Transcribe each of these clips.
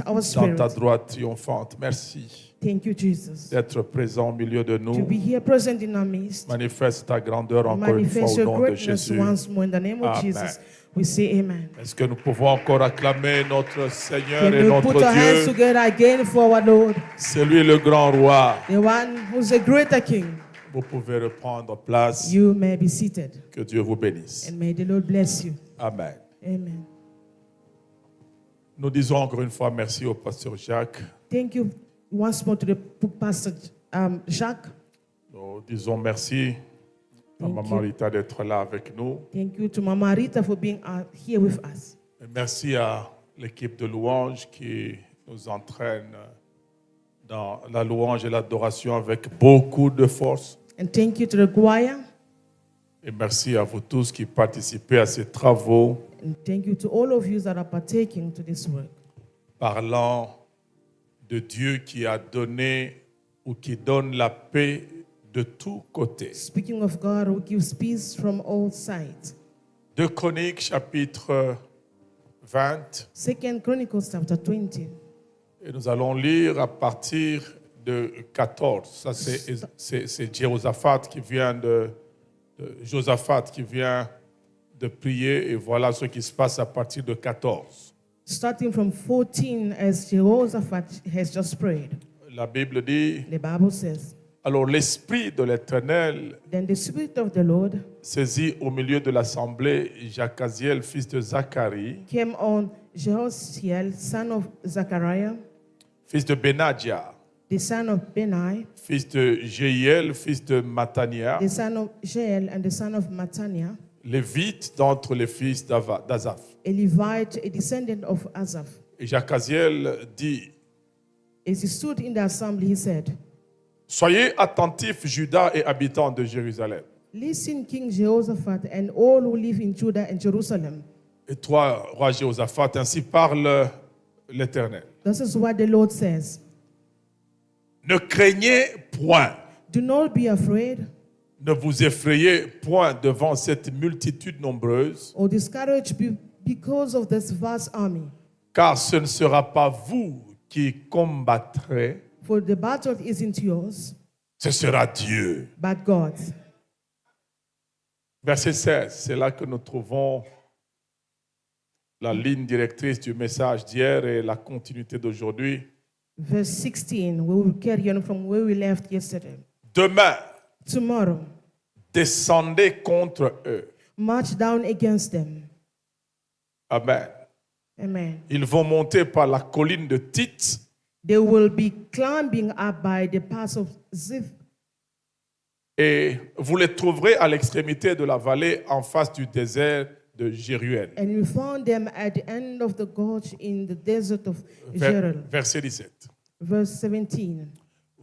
our dans spirit. ta droite triomphante. Merci Thank you, Jesus, d'être présent au milieu de to nous. be here present in our midst. Manifeste ta grandeur encore une fois Manifest au your nom de greatness Jésus. once more in the name of Amen. Jesus. We say amen. Est-ce que nous pouvons encore acclamer notre Seigneur Can et we notre put our hands Dieu? together again for our Lord, C'est lui le grand roi. the one who's a greater King? Vous pouvez reprendre place. You may be seated, Que Dieu vous bénisse. and may the Lord bless you. Amen. Amen. Nous disons encore une fois merci au pasteur Jacques. Thank you once more to the Pastor Jacques. Nous disons merci à Thank Maman you. Rita d'être là avec nous. Thank you to Mama Rita for being here with us. Et merci à l'équipe de louange qui nous entraîne dans la louange et l'adoration avec beaucoup de force. And thank you to the choir. Et merci à vous tous qui participez à ces travaux And thank you to all of you that are partaking to this work. parlant de Dieu qui a donné ou qui donne la paix de tous côtés. Speaking of God who gives peace from all sides. 2 Chroniques chapitre 20. 2 Chronicles chapter 20. Et nous allons lire à partir de 14. Ça, c'est Josaphat qui vient Josaphat qui vient de prier. Et voilà ce qui se passe à partir de 14. Starting from 14, as Jehoshaphat has just prayed. La Bible dit, The Bible says, alors l'Esprit de l'Éternel then the Spirit of the Lord saisit au milieu de l'assemblée Jacaziel, fils de Zacharie, came on Jehoshaphat, son of Zechariah, fils de Benadja, the son of Benai, fils de Jéiel, fils de Matania, the son of Jael, and the son of Mattaniah, lévite d'entre les fils d'Azaph. a Levite, a descendant of Asaph. Et Jacaziel dit, As he stood in the assembly, he said, soyez attentifs, Juda et habitants de Jérusalem. listen, King Jehoshaphat, and all who live in Judah and Jerusalem. Et toi, roi Jéhoshaphat, ainsi parle l'Éternel. This is what the Lord says. Ne craignez point, Do not be afraid ne vous effrayez point devant cette multitude nombreuse, or discouraged because of this vast army. car ce ne sera pas vous qui combattrez, For the battle isn't yours, ce sera Dieu. but God's. Verset 16, c'est là que nous trouvons la ligne directrice du message d'hier et la continuité d'aujourd'hui. Verse 16, we will carry on from where we left yesterday. Demain, Tomorrow, descendez contre eux. march down against them. Amen. Amen. Ils vont monter par la colline de Tite They will be climbing up by the pass of Ziph, et vous les trouverez à l'extrémité de la vallée en face du désert de Jéruel. and you found them at the end of the gorge in the desert of Jeruel. Verset 17. Verse 17.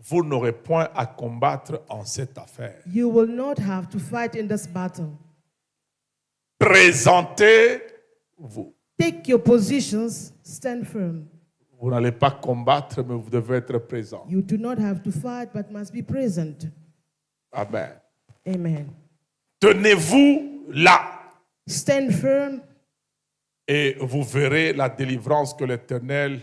Vous n'aurez point à combattre en cette affaire. You will not have to fight in this battle. Présentez-vous. Take your positions, stand firm. Vous n'allez pas combattre, mais vous devez être présent. You do not have to fight, but must be present. Amen. Amen. Tenez-vous là Stand firm, et vous verrez la délivrance que l'Éternel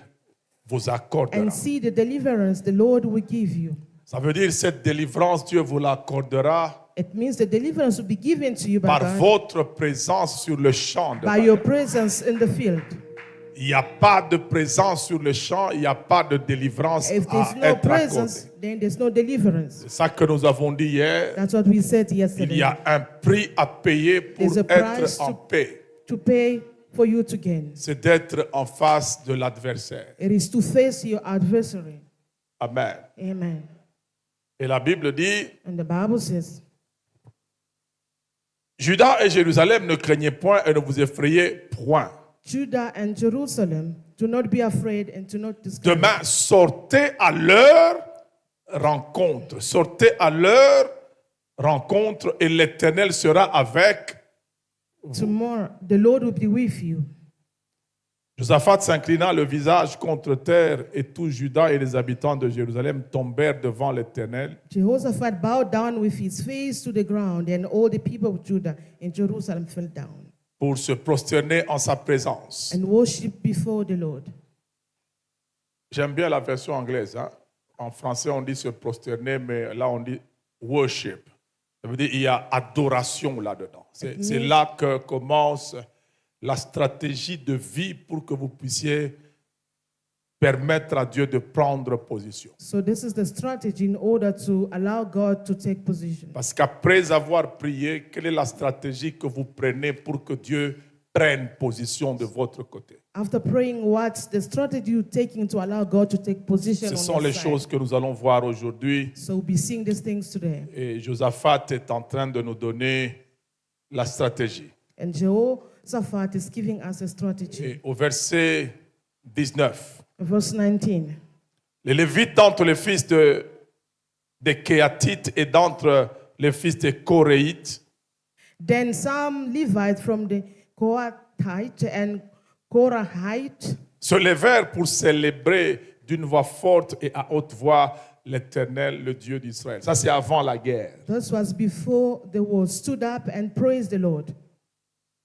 vous accordera. and see the deliverance the Lord will give you. Ça veut dire cette délivrance, Dieu vous l'accordera It means the deliverance will be given to you by par God, votre présence sur le champ de by bataille. your presence in the field. Il n'y a pas de présence sur le champ, il n'y a pas de délivrance If à there's no être presence, accordée. then there's no deliverance. C'est ça que nous avons dit hier. That's what we said Il yesterday. y a un prix à payer pour There's a price être en paix. to pay for you to gain. C'est d'être en face de l'adversaire. It is to face your adversary. Amen. Amen. Et la Bible dit, And the Bible says, Juda et Jérusalem, ne craignez point et ne vous effrayez point. Judah and Jerusalem, do not be afraid and do not discourage. Demain, sortez à leur rencontre. Sortez à leur rencontre et l'Éternel sera avec. Tomorrow, the Lord will be with you. Josaphat s'inclina le visage contre terre et tout Juda et les habitants de Jérusalem tombèrent devant l'Éternel. Jehoshaphat bowed down with his face to the ground, and all the people of Judah and Jerusalem fell down Pour se prosterner en sa présence. and worship before the Lord. J'aime bien la version anglaise. Hein. En français, on dit se prosterner, mais là, on dit worship. Ça veut dire qu'il y a adoration là-dedans. C'est là que commence la stratégie de vie pour que vous puissiez permettre à Dieu de prendre position. So this is the strategy in order to allow God to take position. Parce qu'après avoir prié, quelle est la stratégie que vous prenez pour que Dieu prenne position de votre côté? After praying, what's the strategy you're taking to allow God to take position Ce on sont your les side? choses que nous allons voir aujourd'hui. So we'll be seeing these things today. Et Josaphat est en train de nous donner la stratégie. And Jehoshaphat is giving us a strategy. Et au verset 19, Verse 19. les Lévites d'entre les fils des Kéatites et d'entre les fils des Coréites Then some Levites from the Kohathite and Korahite se levèrent pour célébrer d'une voix forte et à haute voix l'Éternel, le Dieu d'Israël. Ça, c'est avant la guerre. This was before the war, stood up and praised the Lord,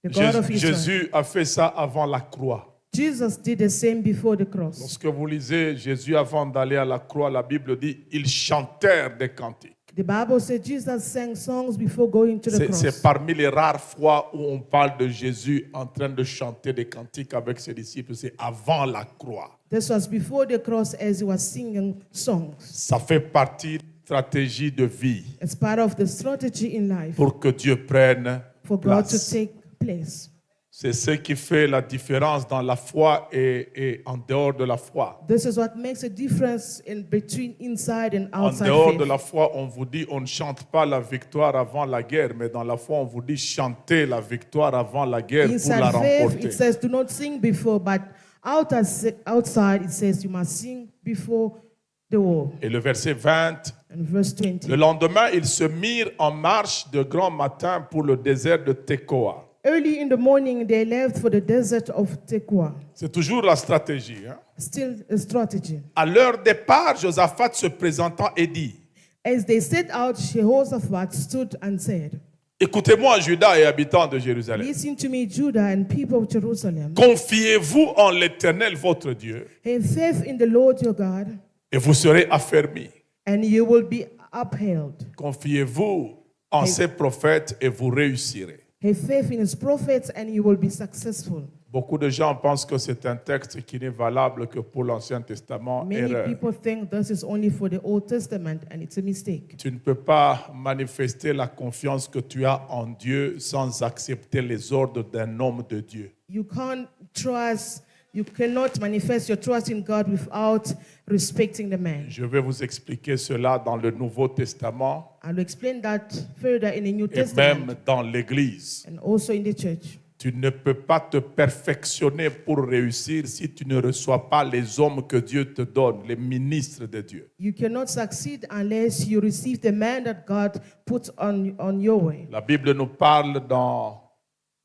the God of Israel. Jésus a fait ça avant la croix. Jesus did the same before the cross. Lorsque vous lisez Jésus avant d'aller à la croix, la Bible dit ils chantèrent des cantiques. The Bible says Jesus sang songs before going to the C'est cross. parmi les rares fois où on parle de Jésus en train de chanter des cantiques avec ses disciples. C'est avant la croix. This was before the cross as he was singing songs. Ça fait partie de la stratégie de vie It's part of the strategy in life pour que Dieu prenne for God to place. take place. C'est ce qui fait la différence dans la foi et en dehors de la foi. This is what makes a difference in between inside and En outside dehors faith. de la foi, on vous dit on ne chante pas la victoire avant la guerre, mais dans la foi, on vous dit chanter la victoire avant la guerre pour la Inside faith, remporter. it says do not sing before, but outside it says you must sing before the war. Et le verset 20, And verse 20. le lendemain, ils se mirent en marche de grand matin pour le désert de Tekoa. Early in the morning, they left for the desert of Tekoa. C'est toujours la stratégie. Hein? Still a strategy. À leur départ, Josaphat se présentant et dit, As they set out, Jehoshaphat stood and said, écoutez-moi, Judas et habitants de Jérusalem. listen to me, Judah and people of Jerusalem. Confiez-vous en l'Éternel, votre Dieu, Have faith in the Lord your God, et vous serez affermis. and you will be upheld. Confiez-vous en ses prophètes et vous réussirez. Have faith in his prophets, and you will be successful. Beaucoup de gens pensent que c'est un texte qui n'est valable que pour l'Ancien Testament. Many Erreur. people think this is only for the Old Testament, and it's a mistake. Tu ne peux pas manifester la confiance que tu as en Dieu sans accepter les ordres d'un homme de Dieu. You cannot manifest your trust in God without respecting the man. Je vais vous expliquer cela dans le Nouveau Testament I'll explain that further in the New et même Testament dans l'Église. and also in the church. Tu ne peux pas te perfectionner pour réussir si tu ne reçois pas les hommes que Dieu te donne, les ministres de Dieu. You cannot succeed unless you receive the man that God puts on your way. La Bible nous parle dans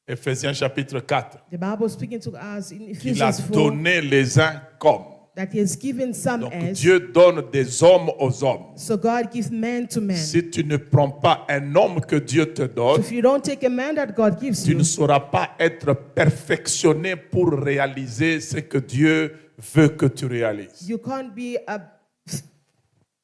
Éphésiens chapitre 4 The Bible is speaking to us in qu'il a Ephesians 4 donné les uns comme. that he has given some Donc as. Dieu donne des hommes aux hommes. So God gives man to man. Si tu ne prends pas un homme que Dieu te donne, If you don't take a man that God gives tu you, ne sauras pas être perfectionné pour réaliser ce que Dieu veut que tu réalises. you can't be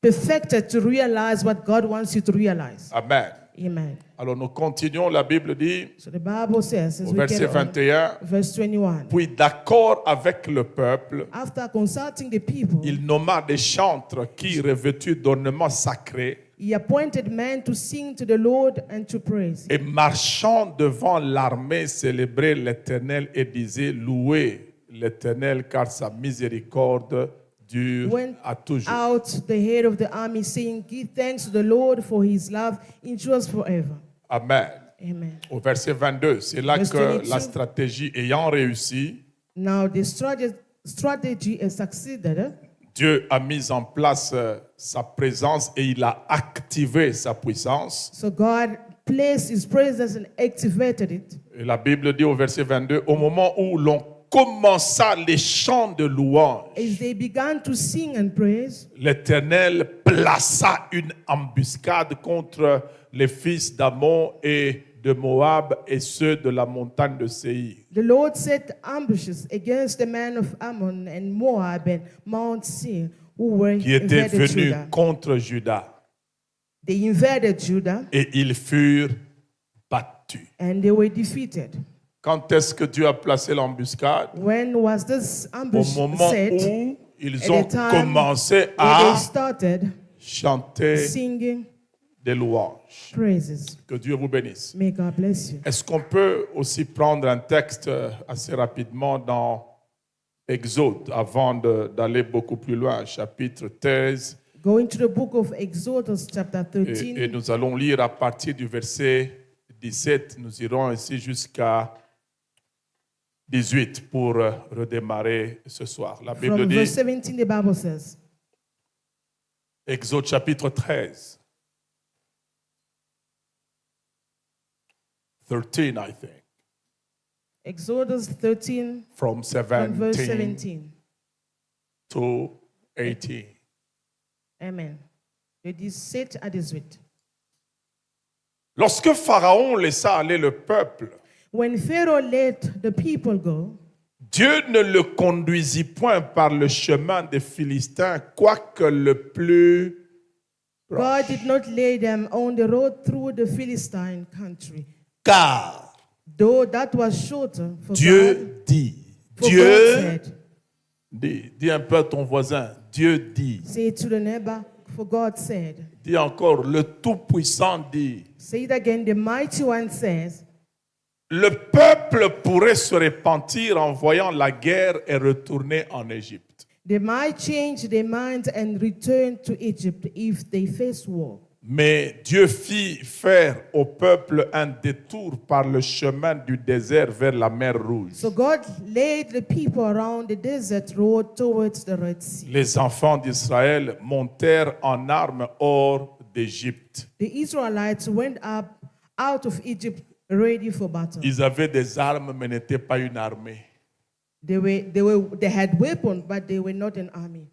perfected to realize what God wants you to realize. Amen. Amen. Alors nous continuons, la Bible dit So the Bible says, as au we verset get on, 21, verse 21, puis d'accord avec le peuple, after consulting the people, il nomma des chantres qui, revêtus d'ornements sacrés, he appointed men to sing to the Lord and to praise. et marchant devant l'armée, célébraient l'Éternel et disaient, louez l'Éternel car sa miséricorde dure Went à toujours. out the head of the army, saying, give thanks to the Lord, for his love endures forever. Amen. Amen. Au verset 22, c'est là Verse que 22. la stratégie ayant réussi, Now the strategy is succeeded. Dieu a mis en place sa présence et il a activé sa puissance. So God placed his presence and activated it. Et la Bible dit au verset 22, au moment où l'on commença les chants de louange, As they began to sing and praise, l'Éternel plaça une embuscade contre les fils d'Ammon et de Moab et ceux de la montagne de Séir. The Lord set ambushes against the men of Ammon and Moab and Mount Seir, who were Qui étaient invaded venus Judah. contre Juda. They invaded Judah Et ils furent battus. and they were defeated. Quand est-ce que Dieu a placé l'embuscade? When was this Au ambush moment set? où ils At ont the time commencé when they à started chanter singing des louanges. praises. Que Dieu vous bénisse. May God bless you. Est-ce qu'on peut aussi prendre un texte assez rapidement dans Exode avant d'aller beaucoup plus loin, chapitre 13, Going to the book of Exodus, chapter et 13, nous allons lire à partir du verset 17. Nous irons ainsi jusqu'à 18 pour redémarrer ce soir. La Bible from verse dit, 17, the Bible says, Exode chapitre 13. 13, I think. Exodus 13, From from verse 17 17. to 18. Amen. De 17 à 18. Lorsque Pharaon laissa aller le peuple, When Pharaoh let the people go, Dieu ne le conduisit point par le chemin des Philistins, quoique le plus God proche. did not lay them on the road through the Philistine country, Car though that was shorter for God. Dieu dit, For God Dieu said, dit, dis un peu à ton voisin, Dieu dit, say it to the neighbor, for God said. dis encore, le Tout-Puissant dit, Say it again, the mighty one says, le peuple pourrait se repentir en voyant la guerre et retourner en Égypte. they might change their minds and return to Egypt if they face war. Mais Dieu fit faire au peuple un détour par le chemin du désert vers la mer Rouge. So God laid the people around the desert road towards the Red Sea. Les enfants d'Israël montèrent en armes hors d'Égypte. The Israelites went up out of Egypt ready for battle. Ils avaient des armes, mais n'étaient pas une armée. They had weapons, but they were not an army.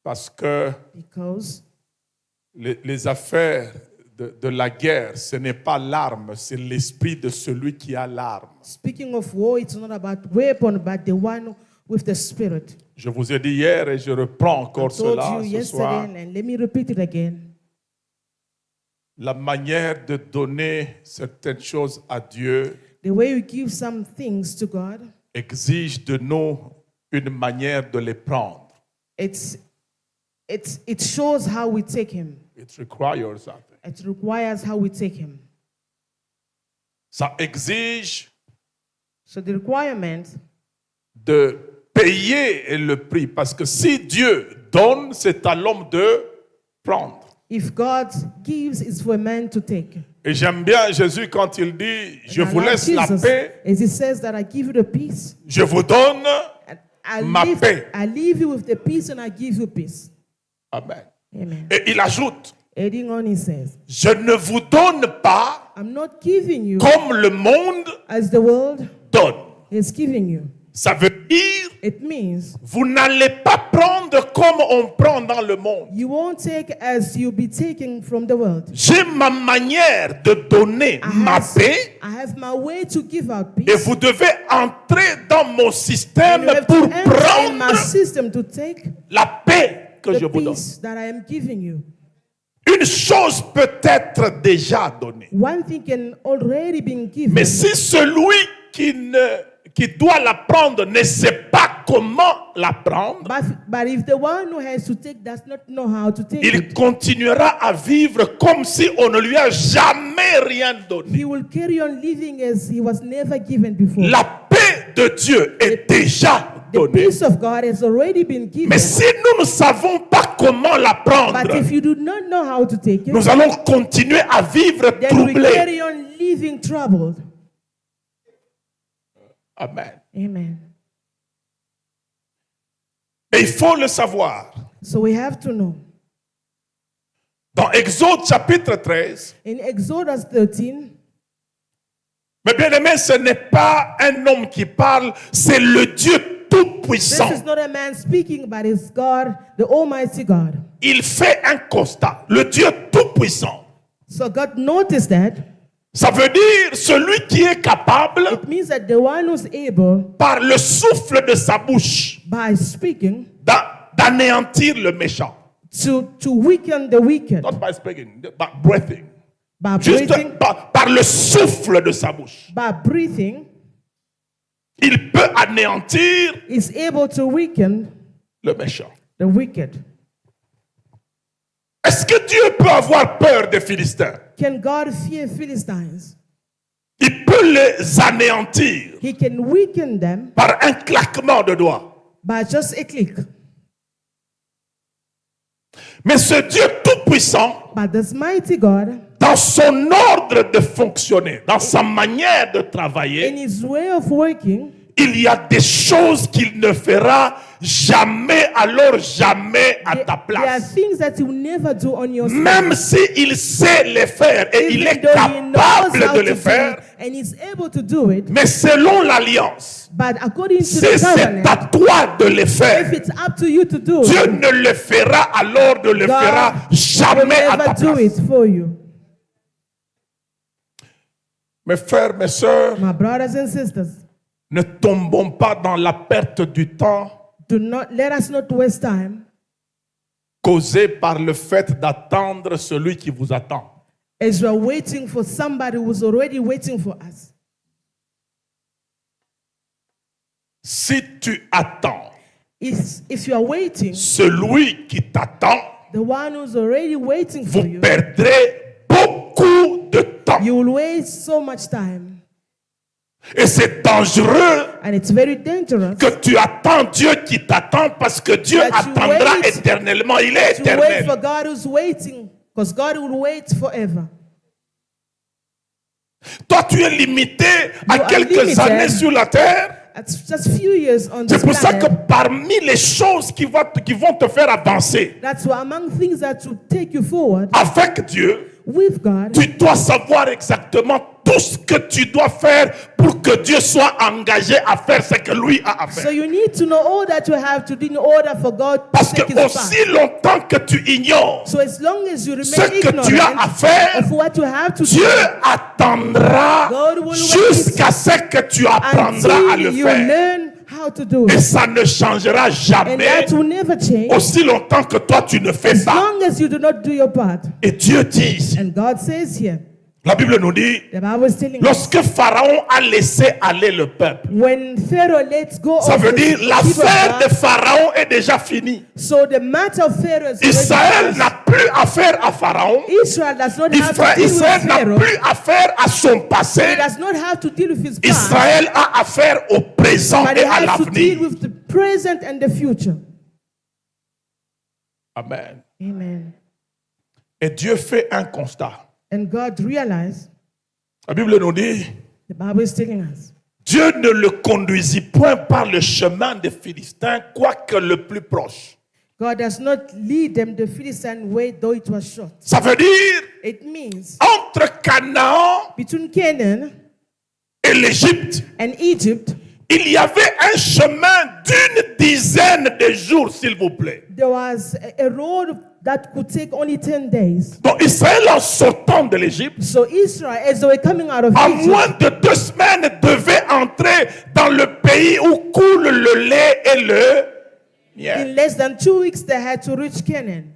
Parce que Because les affaires de la guerre, ce n'est pas l'arme, c'est l'esprit de celui qui a l'arme. speaking of war, it's not about weapon, but the one with the spirit. Je vous ai dit hier et je reprends I encore told cela you ce yesterday, soir. and let me repeat it again. La manière de donner certaines choses à Dieu The way you give some things to God, exige de nous une manière de les prendre. it shows how we take Him. It requires something. It requires how we take Him. Ça exige So the requirement de payer le prix. Parce que si Dieu donne, c'est à l'homme de prendre. if God gives, is for a man to take. Et j'aime bien Jésus quand il dit, je And I vous like laisse la Jesus, paix, as He says that I give you the peace. je vous donne. And Ma paix. I leave you with the peace, and I give you peace. Amen. Amen. Et il ajoute, Adding on, He says, je ne vous donne pas I'm not giving you comme le monde as the world donne. is giving you. Ça veut dire, It means vous n'allez pas prendre comme on prend dans le monde. you won't take as you'll be taking from the world. J'ai ma manière de donner ma paix I have my way to give out et peace. vous devez entrer dans mon système You have pour to enter in my prendre system to take la paix que je the vous donne. peace that I am giving you. Une chose peut être déjà donnée. One thing can already be given. Mais si celui qui doit la prendre ne sait pas comment la prendre, But if the one who has to take does not know how to take il it, continuera à vivre comme si on ne lui a jamais rien donné. he will carry on living as he was never given before. La paix de Dieu est déjà The donnée. peace of God has already been given. Mais si nous ne savons pas comment la But prendre, if you do not know how to take it, nous allons continuer à vivre then we troublés. carry on living troubled. Amen. Amen. Et il faut le savoir. So we have to know. Dans Exode chapitre 13, In Exodus 13, mes bien-aimés, ce n'est pas un homme qui parle, c'est le Dieu this Tout-Puissant. is not a man speaking, but it's God, the Almighty God. Il fait un constat. Le Dieu Tout-Puissant So God noticed that Ça veut dire celui qui est capable, It means that the one who's able, par le souffle de sa bouche, by speaking, d'anéantir le méchant. to weaken the wicked. Not by speaking, but breathing. By Juste breathing, par le souffle de sa bouche. by breathing, Il peut anéantir is able to weaken le méchant. the wicked. Est-ce que Dieu peut avoir peur des Philistins? Can God fear Philistines? Il peut les anéantir He can weaken them par un claquement de doigts. by just a click. Mais ce Dieu tout-puissant, But this mighty God, dans son ordre de fonctionner, dans sa manière de travailler, in his way of working, il y a des choses qu'il ne fera jamais, alors jamais à ta there are place. things that he will never do on your Même side. s'il sait les faire et il est Even though he knows capable how de to les do faire, it, and he's able to do it, mais selon l'alliance, but according to si the c'est covenant, à toi de les if faire, it's up to you to do Dieu it, ne le fera, alors ne le fera God will jamais à ta never do place. it for you. Mes frères, mes sœurs, My brothers and sisters, ne tombons pas dans la perte du temps let us not waste time causée par le fait d'attendre celui qui vous attend. as we are waiting for somebody who's already waiting for us. Si tu attends If you are waiting, celui qui t'attend, the one who's already waiting for vous you, perdrez beaucoup de temps. you will waste so much time. Et c'est dangereux And it's very dangerous que tu attends Dieu qui t'attend parce que Dieu That you attendra wait éternellement. Il est to wait for éternel. God who's waiting, because God will wait forever. Toi, tu es limité à You are quelques limited. années sur la terre. It's just few years on C'est this pour ça que planet. parmi les choses qui vont te faire avancer That's why among things that will take you forward avec Dieu, with God, tu dois savoir exactement tout ce que tu dois faire pour que Dieu soit engagé à faire ce que lui a à so faire. you need to know all that you have to do in order for God to Parce que take his part. aussi longtemps que tu ignores So as long as you ce remain que tu as à ignorant faire, of what you have to Dieu do attendra God will wait jusqu'à ce que tu apprendras à le until you faire. learn how to do Et it, ça ne changera and jamais that will never change aussi longtemps que toi tu ne fais as pas. long as you do not do your part. Et Dieu dit ici, And God says here, la Bible nous dit, the Bible is telling us, lorsque Pharaon a laissé aller le peuple, when Pharaoh lets go ça of veut the dire people of l'affaire de God, Pharaon est déjà finie. so the matter of Pharaoh is Israël already n'a plus affaire à Pharaon. Israel does not have to deal with Israël n'a Pharaoh. plus affaire à son passé. He does not have to deal with his past, Israël a affaire au présent but et he à has to deal l'avenir. with the present and the future. Amen. Amen. Et Dieu fait un constat. And God realized, La Bible nous dit, the Bible is telling us, Dieu ne le conduisit point par le chemin des Philistins, quoique le plus proche. God does not lead them the Philistine way, though it was short. Ça veut dire, It means entre Canaan between Canaan et l'Égypte, and Egypt, il y avait un chemin d'une dizaine de jours, s'il vous plaît. there was a road that could take only 10 days. Donc Israël, en sortant de l'Égypte, So Israel, as they were coming out of en Egypt, moins de 2 semaines, devait entrer dans le pays où coule le lait et le miel. in less than 2 weeks, they had to reach Canaan.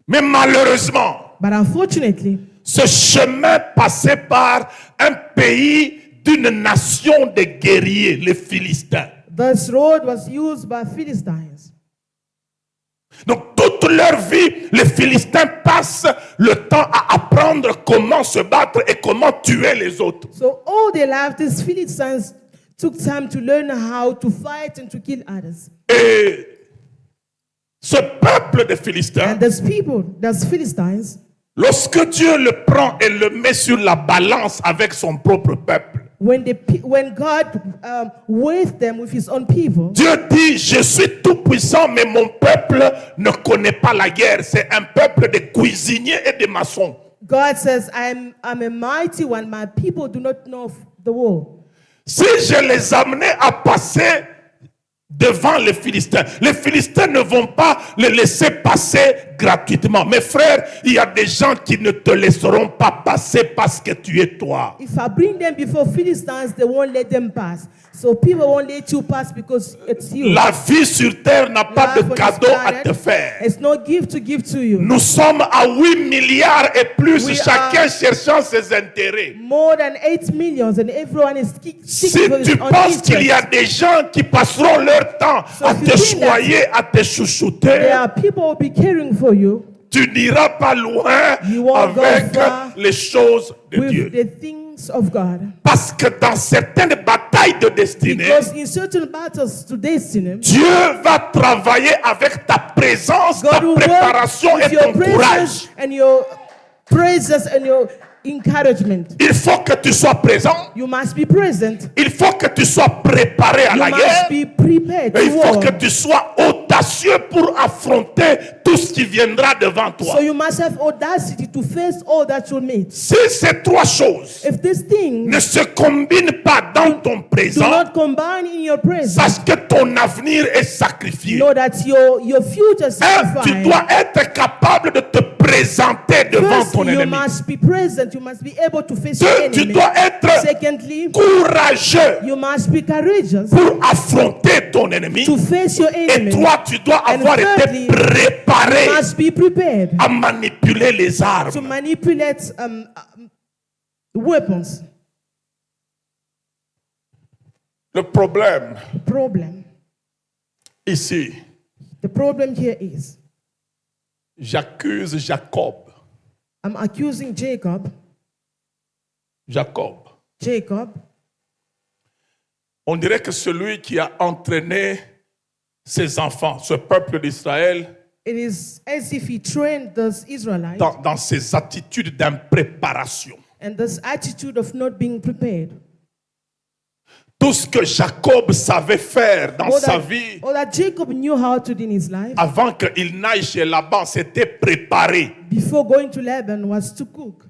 Mais malheureusement, But unfortunately, ce chemin passait par un pays d'une nation de guerriers, les Philistins. this road was used by Philistines. Donc toute leur vie, les Philistins passent le temps à apprendre comment se battre et comment tuer les autres. So all their life, these Philistines took time to learn how to fight and to kill others. Et ce peuple de Philistins, And these people, those Philistines, lorsque Dieu le prend et le met sur la balance avec son propre peuple, when God weighed them with his own people, Dieu dit, je suis tout puissant, mais mon peuple ne connaît pas la guerre. C'est un peuple de cuisiniers et de maçons. God says, I'm a mighty one. My people do not know of the war. Si je les amenais à passer devant les Philistins. Les Philistins ne vont pas les laisser passer gratuitement. Mes frères, il y a des gens qui ne te laisseront pas passer parce que tu es toi. If I bring them before Philistines, they won't let them pass. So people won't let you pass because it's you. La vie sur terre n'a pas de Life on this cadeau à planet, te faire. it's no gift to give to you. Nous sommes à 8 milliards et plus, We chacun are- cherchant ses intérêts. More than 8 millions, and everyone is seeking Si for his tu own penses qu'il y a interest. des gens qui passeront leur temps So à if you te think that choyer, à te There chouchouter, are people who will be caring for you tu n'iras pas loin You won't go avec far les choses de with Dieu. the things of God. Parce que dans certaines batailles de destinée, Because in certain battles to destiny, Dieu va travailler avec ta présence, ta God will work préparation with et your ton courage. presence and your praises and your encouragement. Il faut que tu sois présent. You must be present. Il faut que tu sois préparé à You la guerre. must be prepared Et il to faut war. que tu sois audacieux pour affronter tout ce qui viendra devant toi. So you must have audacity to face all that you'll meet. Si ces trois choses If these things ne se combinent pas dans ton do présent, not combine in your presence, sache que ton avenir est sacrifié. know that your future is Tu sacrificed. dois être capable de te présenter devant First, ton you ennemi. must be present. You must be able to face your Tu enemy. dois être Secondly, courageux you must be courageous pour affronter ton ennemi. to face your Et enemy. toi, tu dois And avoir été thirdly, préparé You must be prepared à manipuler les to armes. manipulate weapons. Le problème Problem. ici, The problem here is j'accuse Jacob. I'm accusing Jacob. Jacob. On dirait que celui qui a entraîné ses enfants, ce peuple d'Israël, It is as if he trained those Israelites dans ses attitudes d'impréparation. and this attitude of not being prepared. Tout ce que Jacob savait faire dans sa vie All that Jacob knew how to do in his life avant qu'il n'aille chez Laban, c'était préparé. before going to Laban was to cook.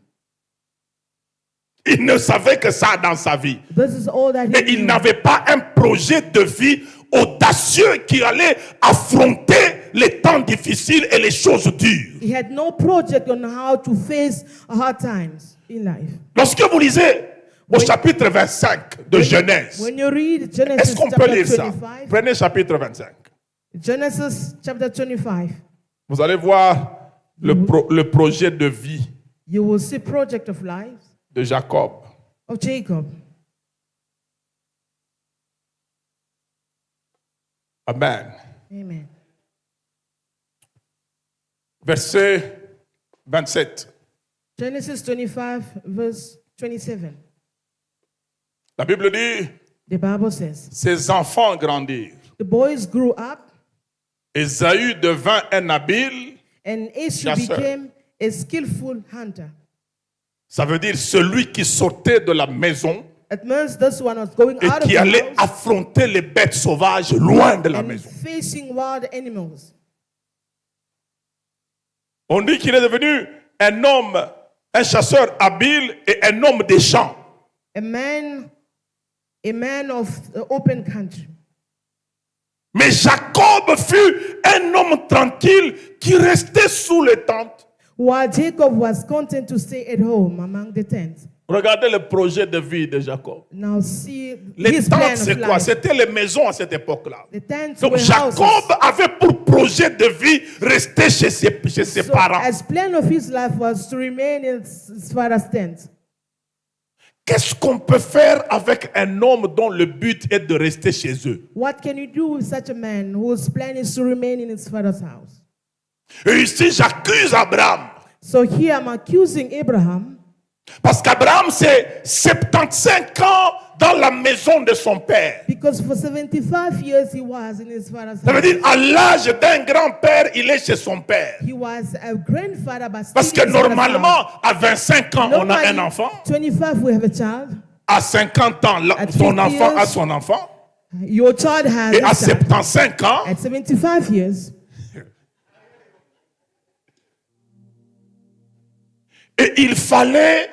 Il ne savait que ça dans sa vie. This is all that Mais he il knew. n'avait pas un projet de vie audacieux qui allait affronter les temps difficiles et les choses dures. He had no project on how to face hard times in life. Lorsque vous lisez au chapitre 25 de Genèse, When you read est-ce Genesis qu'on peut chapter lire ça? 25, Prenez chapitre 25. Genesis chapter 25, Vous allez voir le projet de vie you will see project of life de Jacob. of Jacob. Amen. Amen. Verset 27. Genesis 25, verse 27. La Bible dit, The Bible says, ses enfants grandirent. the boys grew up, Ésaü devint un habile, and Esau Chasseur. became a skillful hunter. ça veut dire celui qui sortait de la maison It means this one was going et out of qui the allait house affronter les bêtes sauvages loin de la and maison. facing wild animals. On dit qu'il est devenu un homme, un chasseur habile et un homme des champs. A man of the open country. Mais Jacob fut un homme tranquille qui restait sous les tentes. While Jacob was content to stay at home among the tents. Regardez le projet de vie de Jacob. Now see Les his plan tentes, of c'est quoi? life. C'était les maisons à cette époque-là. The tents Donc were Jacob houses. avait pour projet de vie rester chez ses So parents. as plan of his life was to remain in his father's tent. Qu'est-ce qu'on peut faire avec un homme dont le but est de rester chez eux? What can you do with such a man whose plan is to remain in his father's house? Et ici, j'accuse Abraham. So here I'm accusing Abraham Parce qu'Abraham, c'est 75 ans dans la maison de son père. because for 75 years he was in his father's Ça veut house. dire, à l'âge d'un grand-père, il est chez son père. He was a grandfather, but Parce still que in his father's normalement, à 25 ans, house. on a un Normally, enfant. 25 we have a child. À 50 ans, At son 50 enfant years, a son enfant. Your child has Et à a child. 75 ans, At 75 years, et il fallait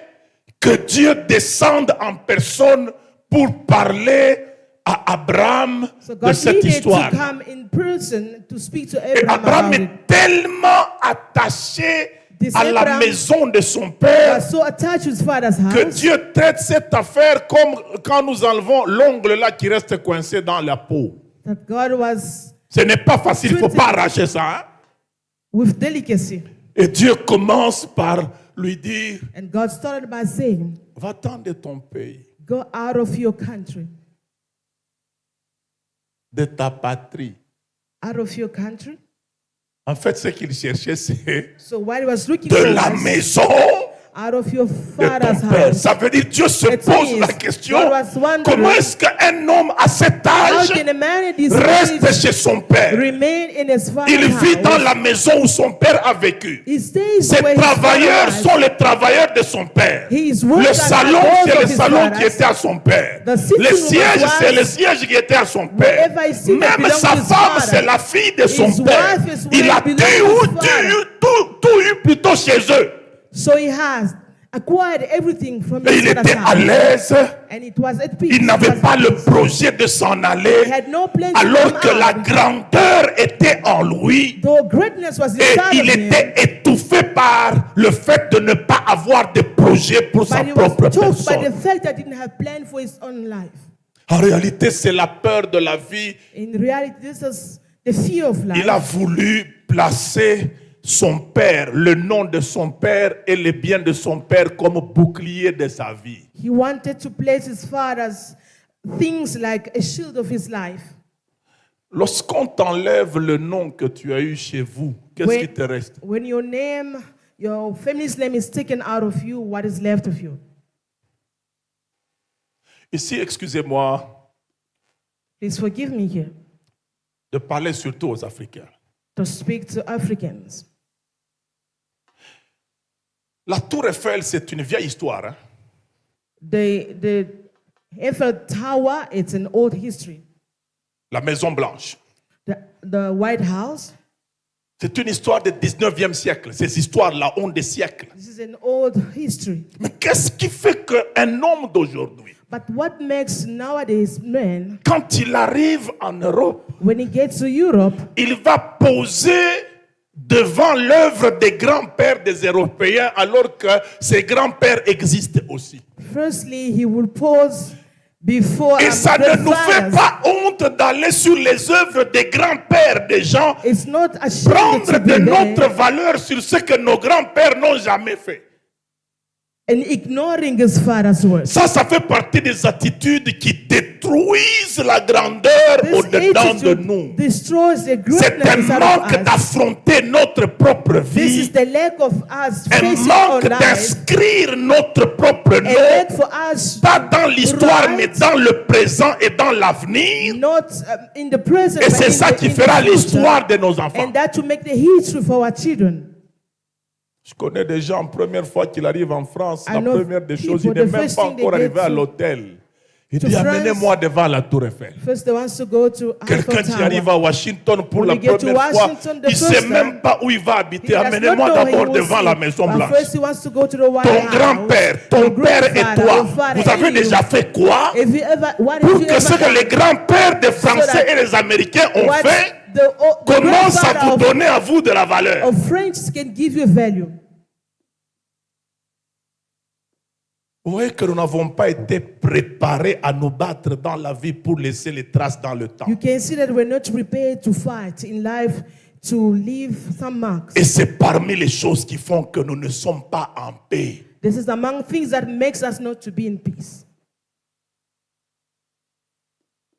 que Dieu descende en personne pour parler à Abraham So de God cette needed histoire. to come in person to speak to Et Abraham Abraham about it. est tellement attaché This à la Abraham maison de son Was père so attached to his father's que house Dieu traite cette affaire comme quand nous enlevons l'ongle là qui reste coincé dans la peau. that God was Ce n'est pas facile, il ne faut pas arracher ça. Hein? with delicacy. Et Dieu commence par lui dire, And God started by saying, va-t'en de ton pays, go out of your country. de ta patrie. Out of your country. En fait, ce qu'il cherchait, c'est So what he was looking de for la was maison out of your de father's ton père. house. Ça veut dire Dieu se It pose means la question, God was wondering, comment est-ce qu'un homme à cet How âge can a man at this reste age chez son père? remain in his father's Il vit dans house? la maison où son père a vécu. He stays Ces where his father travailleurs was. sont les travailleurs de son père. He is working Le at salon, the c'est doors le of his salon qui fathers. était à son père. The sitting Le room siège, was- c'est le siège qui était à son père. Wherever he sit, it Même belongs sa to his femme, father. c'est la fille de son His père. wife is Il where a it belongs to his father. tout eu plutôt chez eux. So he has acquired everything from Et his il father's était à house. l'aise. And it was at peace. Il n'avait It was pas at le peace. projet de s'en aller. He had no plan to Alors come que la out. grandeur était en lui. Though greatness was Et inside il of him, était étouffé par le fait de ne pas avoir de projet pour sa but he was propre choked by the personne. fact that he didn't have plan for his own life. En réalité, c'est la peur de la vie. In reality, this is the fear of life. Il a voulu placer son père, le nom de son père et les biens de son père comme bouclier de sa vie. He wanted to place his father's things like a shield of his life. Lorsqu'on t'enlève le nom que tu as eu chez vous, qu'est-ce qui te reste? When your name, your family's name is taken out of you, what is left of you? Ici, excusez-moi Please forgive me here de parler surtout aux Africains. to speak to Africans. La tour Eiffel, c'est une vieille histoire. Hein? The Eiffel Tower, it's an old history. La Maison Blanche. The White House, C'est une histoire du 19e siècle. Ces histoires-là ont des siècles. this is an old history. Mais qu'est-ce qui fait qu'un homme d'aujourd'hui, But what makes nowadays men, quand il arrive en Europe, when he gets to Europe, il va poser devant l'œuvre des grands-pères des Européens alors que ces grands-pères existent aussi. firstly, he will pause before Et ça ne nous fait grandfathers. pas honte d'aller sur les œuvres des grands-pères des gens, It's not a shame prendre to de be there notre valeur sur ce que nos grands-pères n'ont jamais fait. and ignoring his father's words. Ça fait partie des attitudes qui détruisent la grandeur This au-dedans de attitude nous. destroys the C'est greatness un inside of manque us. d'affronter notre propre This is vie, the lack of us un facing our manque lives, d'inscrire notre propre a lack nom, for us pas dans l'histoire, right, mais dans le présent et dans l'avenir. not in the present, Et but c'est ça in qui the fera future, l'histoire de nos enfants. and that to make the history for our children. Je connais des gens, première fois qu'il arrive en France, I la know première des choses, il people, n'est the même first pas thing they encore get arrivé à to- l'hôtel. Il to dit, France, amenez-moi devant la tour Eiffel. First, they want to go to Quelqu'un Eiffel qui arrive Tower. à Washington pour When la you get to première fois, Washington the il ne first sait time, même pas où il va He habiter. does not Amenez-moi know he d'abord will devant see. la Maison But Blanche. first he wants to go to the White Ton House. grand-père, Your ton père et grandfather, toi, your father vous avez and you. déjà fait quoi If you ever, what pour if you que ce que ever, les grands-pères des Français that et les Américains ont what fait the commence à vous grandfather donner à vous de la valeur? of French can give you value. Vous voyez que nous n'avons pas été préparés à nous battre dans la vie pour laisser les traces dans le temps. You can see that we're not prepared to fight in life to leave some marks. Et c'est parmi les choses qui font que nous ne sommes pas en paix. This is among things that makes us not to be in peace.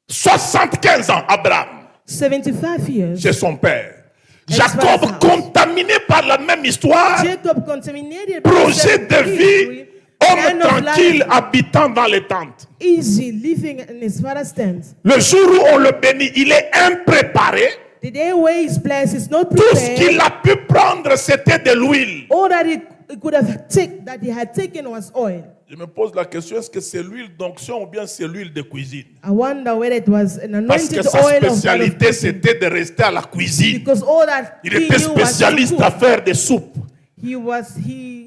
75 ans, Abraham, 75 years. chez son père. his Jacob, father's house. contaminé par la même histoire, Jacob contaminated by projet the de vie, homme kind of tranquille life, habitant dans les tentes. easy living in his father's tent. Le jour où on le bénit, il est impréparé. The day where his place is not Tout ce qu'il prepared, a pu prendre, c'était de l'huile. all that he could have taken, that he had taken was oil. Je me pose la question, est-ce que c'est l'huile d'onction ou bien c'est l'huile de cuisine? I wonder whether it was an Parce que anointed sa oil of spécialité, cooking. c'était de rester à la cuisine. Because all that Il he était knew was to spécialiste à cook. faire des soupes. He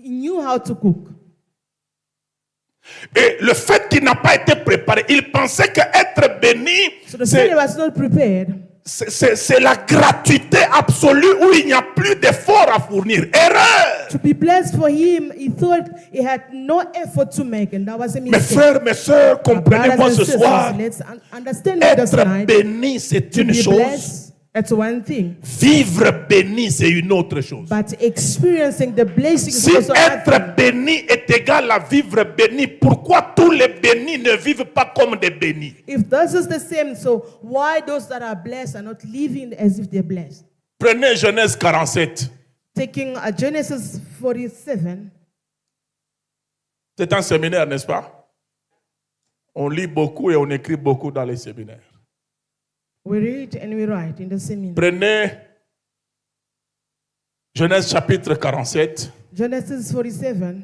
knew how to cook. Et le fait qu'il n'a pas été préparé, il pensait qu'être béni, So the son was not prepared. c'est la gratuité absolue où il n'y a plus d'effort à fournir. Erreur! To be blessed for him, he thought he had no effort to make, and that was a Mes mistake. frères, mes sœurs, comprenez-moi Brothers ce and sisters, soir. let's understand it this Être night. béni, c'est To une be chose. blessed, that's one thing. Vivre béni, c'est une autre chose. But experiencing the blessings Si is also être another. béni est égal à vivre béni, pourquoi tous les bénis ne vivent pas comme des bénis? If this is the same, so why those that are blessed are not living as if they're blessed? Prenez Genèse 47. Taking Genesis 47, C'est un séminaire, n'est-ce pas? On lit beaucoup et on écrit beaucoup dans les séminaires. we read and we write in the seminar. Prenez Genèse chapitre 47, Genesis 47,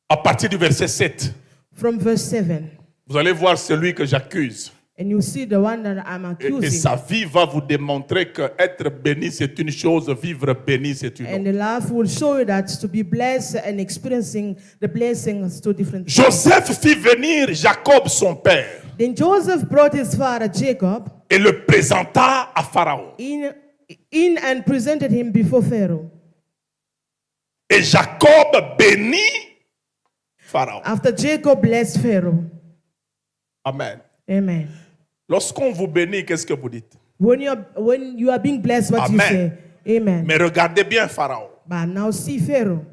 à partir du verset 7. from verse 7. Vous allez voir celui que j'accuse. And you see the one that I'm Et accusing. sa vie va vous démontrer que être béni, c'est une chose, vivre béni, c'est une And autre. the life will show you that to be blessed and experiencing the blessings two different things. Joseph fit venir Jacob, son père, Then Joseph brought his father Jacob et le présenta à Pharaon. in and presented him before Pharaoh. Et Jacob bénit Pharaon. After Jacob blessed Pharaoh. Amen. Amen. Lorsqu'on vous bénit, qu'est-ce que vous dites? When you are being blessed, what you say? Amen. Amen. Mais regardez bien Pharaon. But now see Pharaoh.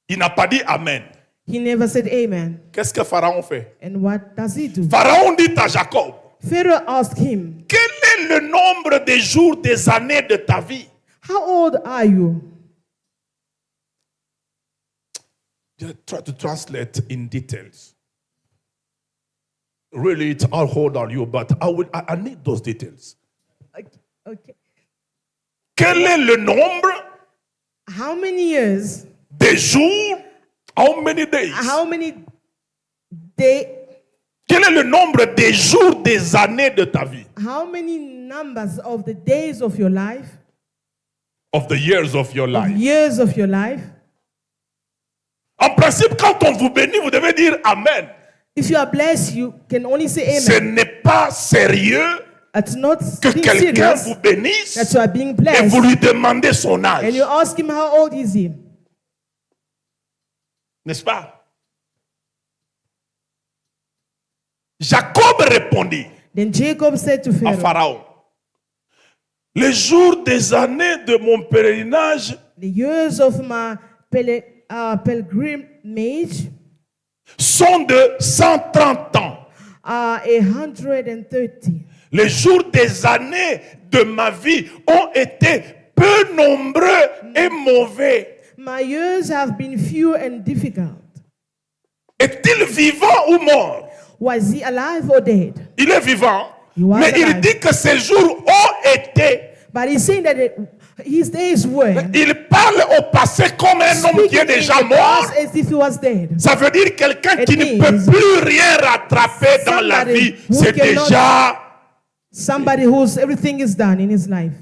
Il n'a pas dit Amen. He never said amen. Qu'est-ce que Pharaon fait? And what does he do? Pharaon dit à Jacob, Pharaoh asked him, quel est le nombre des jours, des années de ta vie? how old are you? Just try to translate in details. Really, it's all hold on you, but I need those details. Okay. Quel est le nombre How many years? des jours? How many days? How many day? Quel est le nombre des jours, des années de ta vie? How many numbers of the days of your life? Of the years of your life. Years of your life? En principe, quand on vous bénit, vous devez dire Amen. If you are blessed, you can only say Ce amen. n'est pas sérieux It's not que being quelqu'un serious vous bénisse that you are being et blessed. vous lui demandez son âge. And you ask him how old is he? N'est-ce pas? Jacob répondit Then Jacob said to à Pharaoh, Pharaon, les jours des années de mon pèlerinage the years of my pilgrimage sont de 130 ans. are 130. Les jours des années de ma vie ont été peu nombreux et mauvais. My years have been few and difficult. Est-il vivant ou mort? Was he alive or dead? Il est vivant. He was Mais il alive. dit que ces jours ont été. But he's saying that his days were. Il parle au passé comme un homme qui est Speaking in déjà the mort. past as if he was dead. Ça veut dire quelqu'un It qui ne peut means plus rien rattraper dans la somebody vie. who C'est cannot- déjà. Somebody whose everything is done in his life.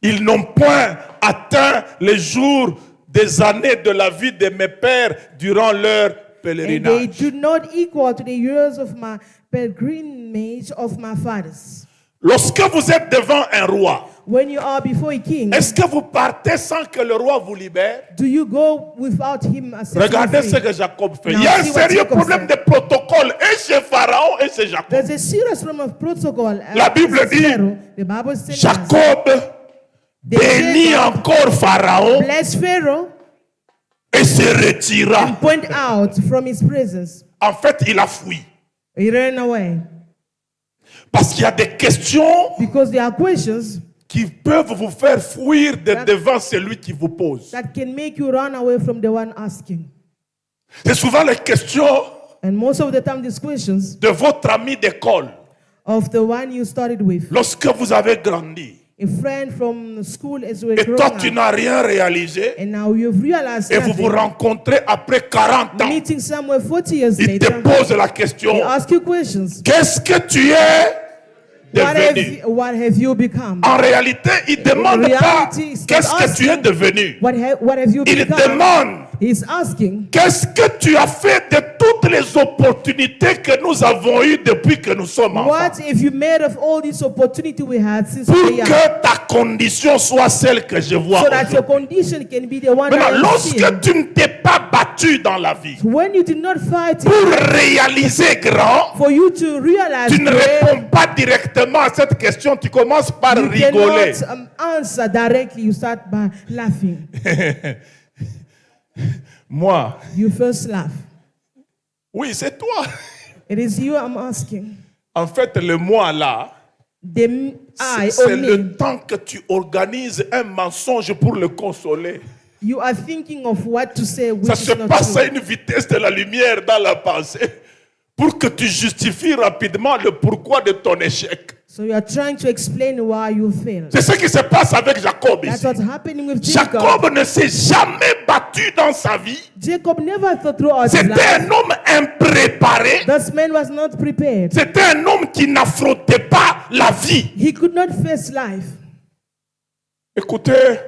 Ils n'ont point atteint les jours des années de la vie de mes pères durant leur And they pèlerinage. do not equal to the years of my pilgrimage of my fathers. Lorsque vous êtes devant un roi, When you are before a king, est-ce que vous partez sans que le roi vous libère? do you go without him setting you Regardez free? ce que Jacob fait. Now Il y a un see what sérieux Jacob problème said. de protocole et chez Pharaon et chez Jacob. There's a serious problem of protocol. La Bible as dit, Pharaoh. The Bible says, Jacob bénit Jacob encore Pharaon bless Pharaoh et se retira. and point out from his presence. En fait, il a fui. He ran away Parce qu'il y a des questions because there are questions qui peuvent vous faire fuir de devant celui qui vous pose. that can make you run away from the one asking. C'est souvent les questions And most of the time, these questions de votre ami d'école. of the one you started with, Lorsque vous avez grandi a friend from school as we were et toi growing tu up, n'as rien réalisé and now you've realized et vous vous nothing. rencontrez après 40 ans, Meeting somewhere 40 years il te later, pose la question, they ask you questions. qu'est-ce que tu es devenu? What have you become? En réalité, il ne demande pas reality, it's not qu'est-ce que tu es asking devenu. What have you Il become? demande He's asking, qu'est-ce que tu as fait de toutes les opportunités que nous avons eues depuis que nous sommes enfants? what if you made of all this opportunity we had since Pour we were young, que ta condition soit celle que je vois so that your aujourd'hui. condition can be the one that Maintenant, I see. lorsque tu ne t'es pas battu dans la vie When you did not fight pour it, réaliser grand, for you to realize tu ne great, réponds pas directement à cette question, tu commences par you rigoler. cannot answer directly. You start by laughing. Moi, You first laugh. oui, c'est toi. It is you I'm asking. En fait, le moi là, The I c'est or me. le temps que tu organises un mensonge pour le consoler. You are thinking of what to say, which Ça is se not passe à true. une vitesse de la lumière dans la pensée pour que tu justifies rapidement le pourquoi de ton échec. So you are trying to explain why you failed. C'est ce qui se passe avec Jacob That's ici. what's happening with Jacob. Jacob ne s'est jamais battu dans sa vie. Jacob never thought throughout his C'était life. un homme impréparé. This man was not prepared. C'était un homme qui n'affrontait pas la vie. He could not face life. Écoutez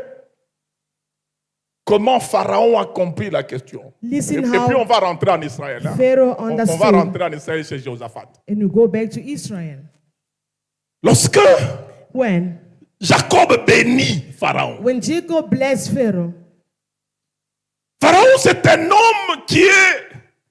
comment Pharaon a compris la question. Listen Et puis on how va rentrer en Israël. hein. Pharaoh On va understood. rentrer en Israël chez Josaphat. And we go back to Israel. Lorsque When Jacob bénit Pharaon. Jacob blessed Pharaoh, Pharaon, c'est un homme qui est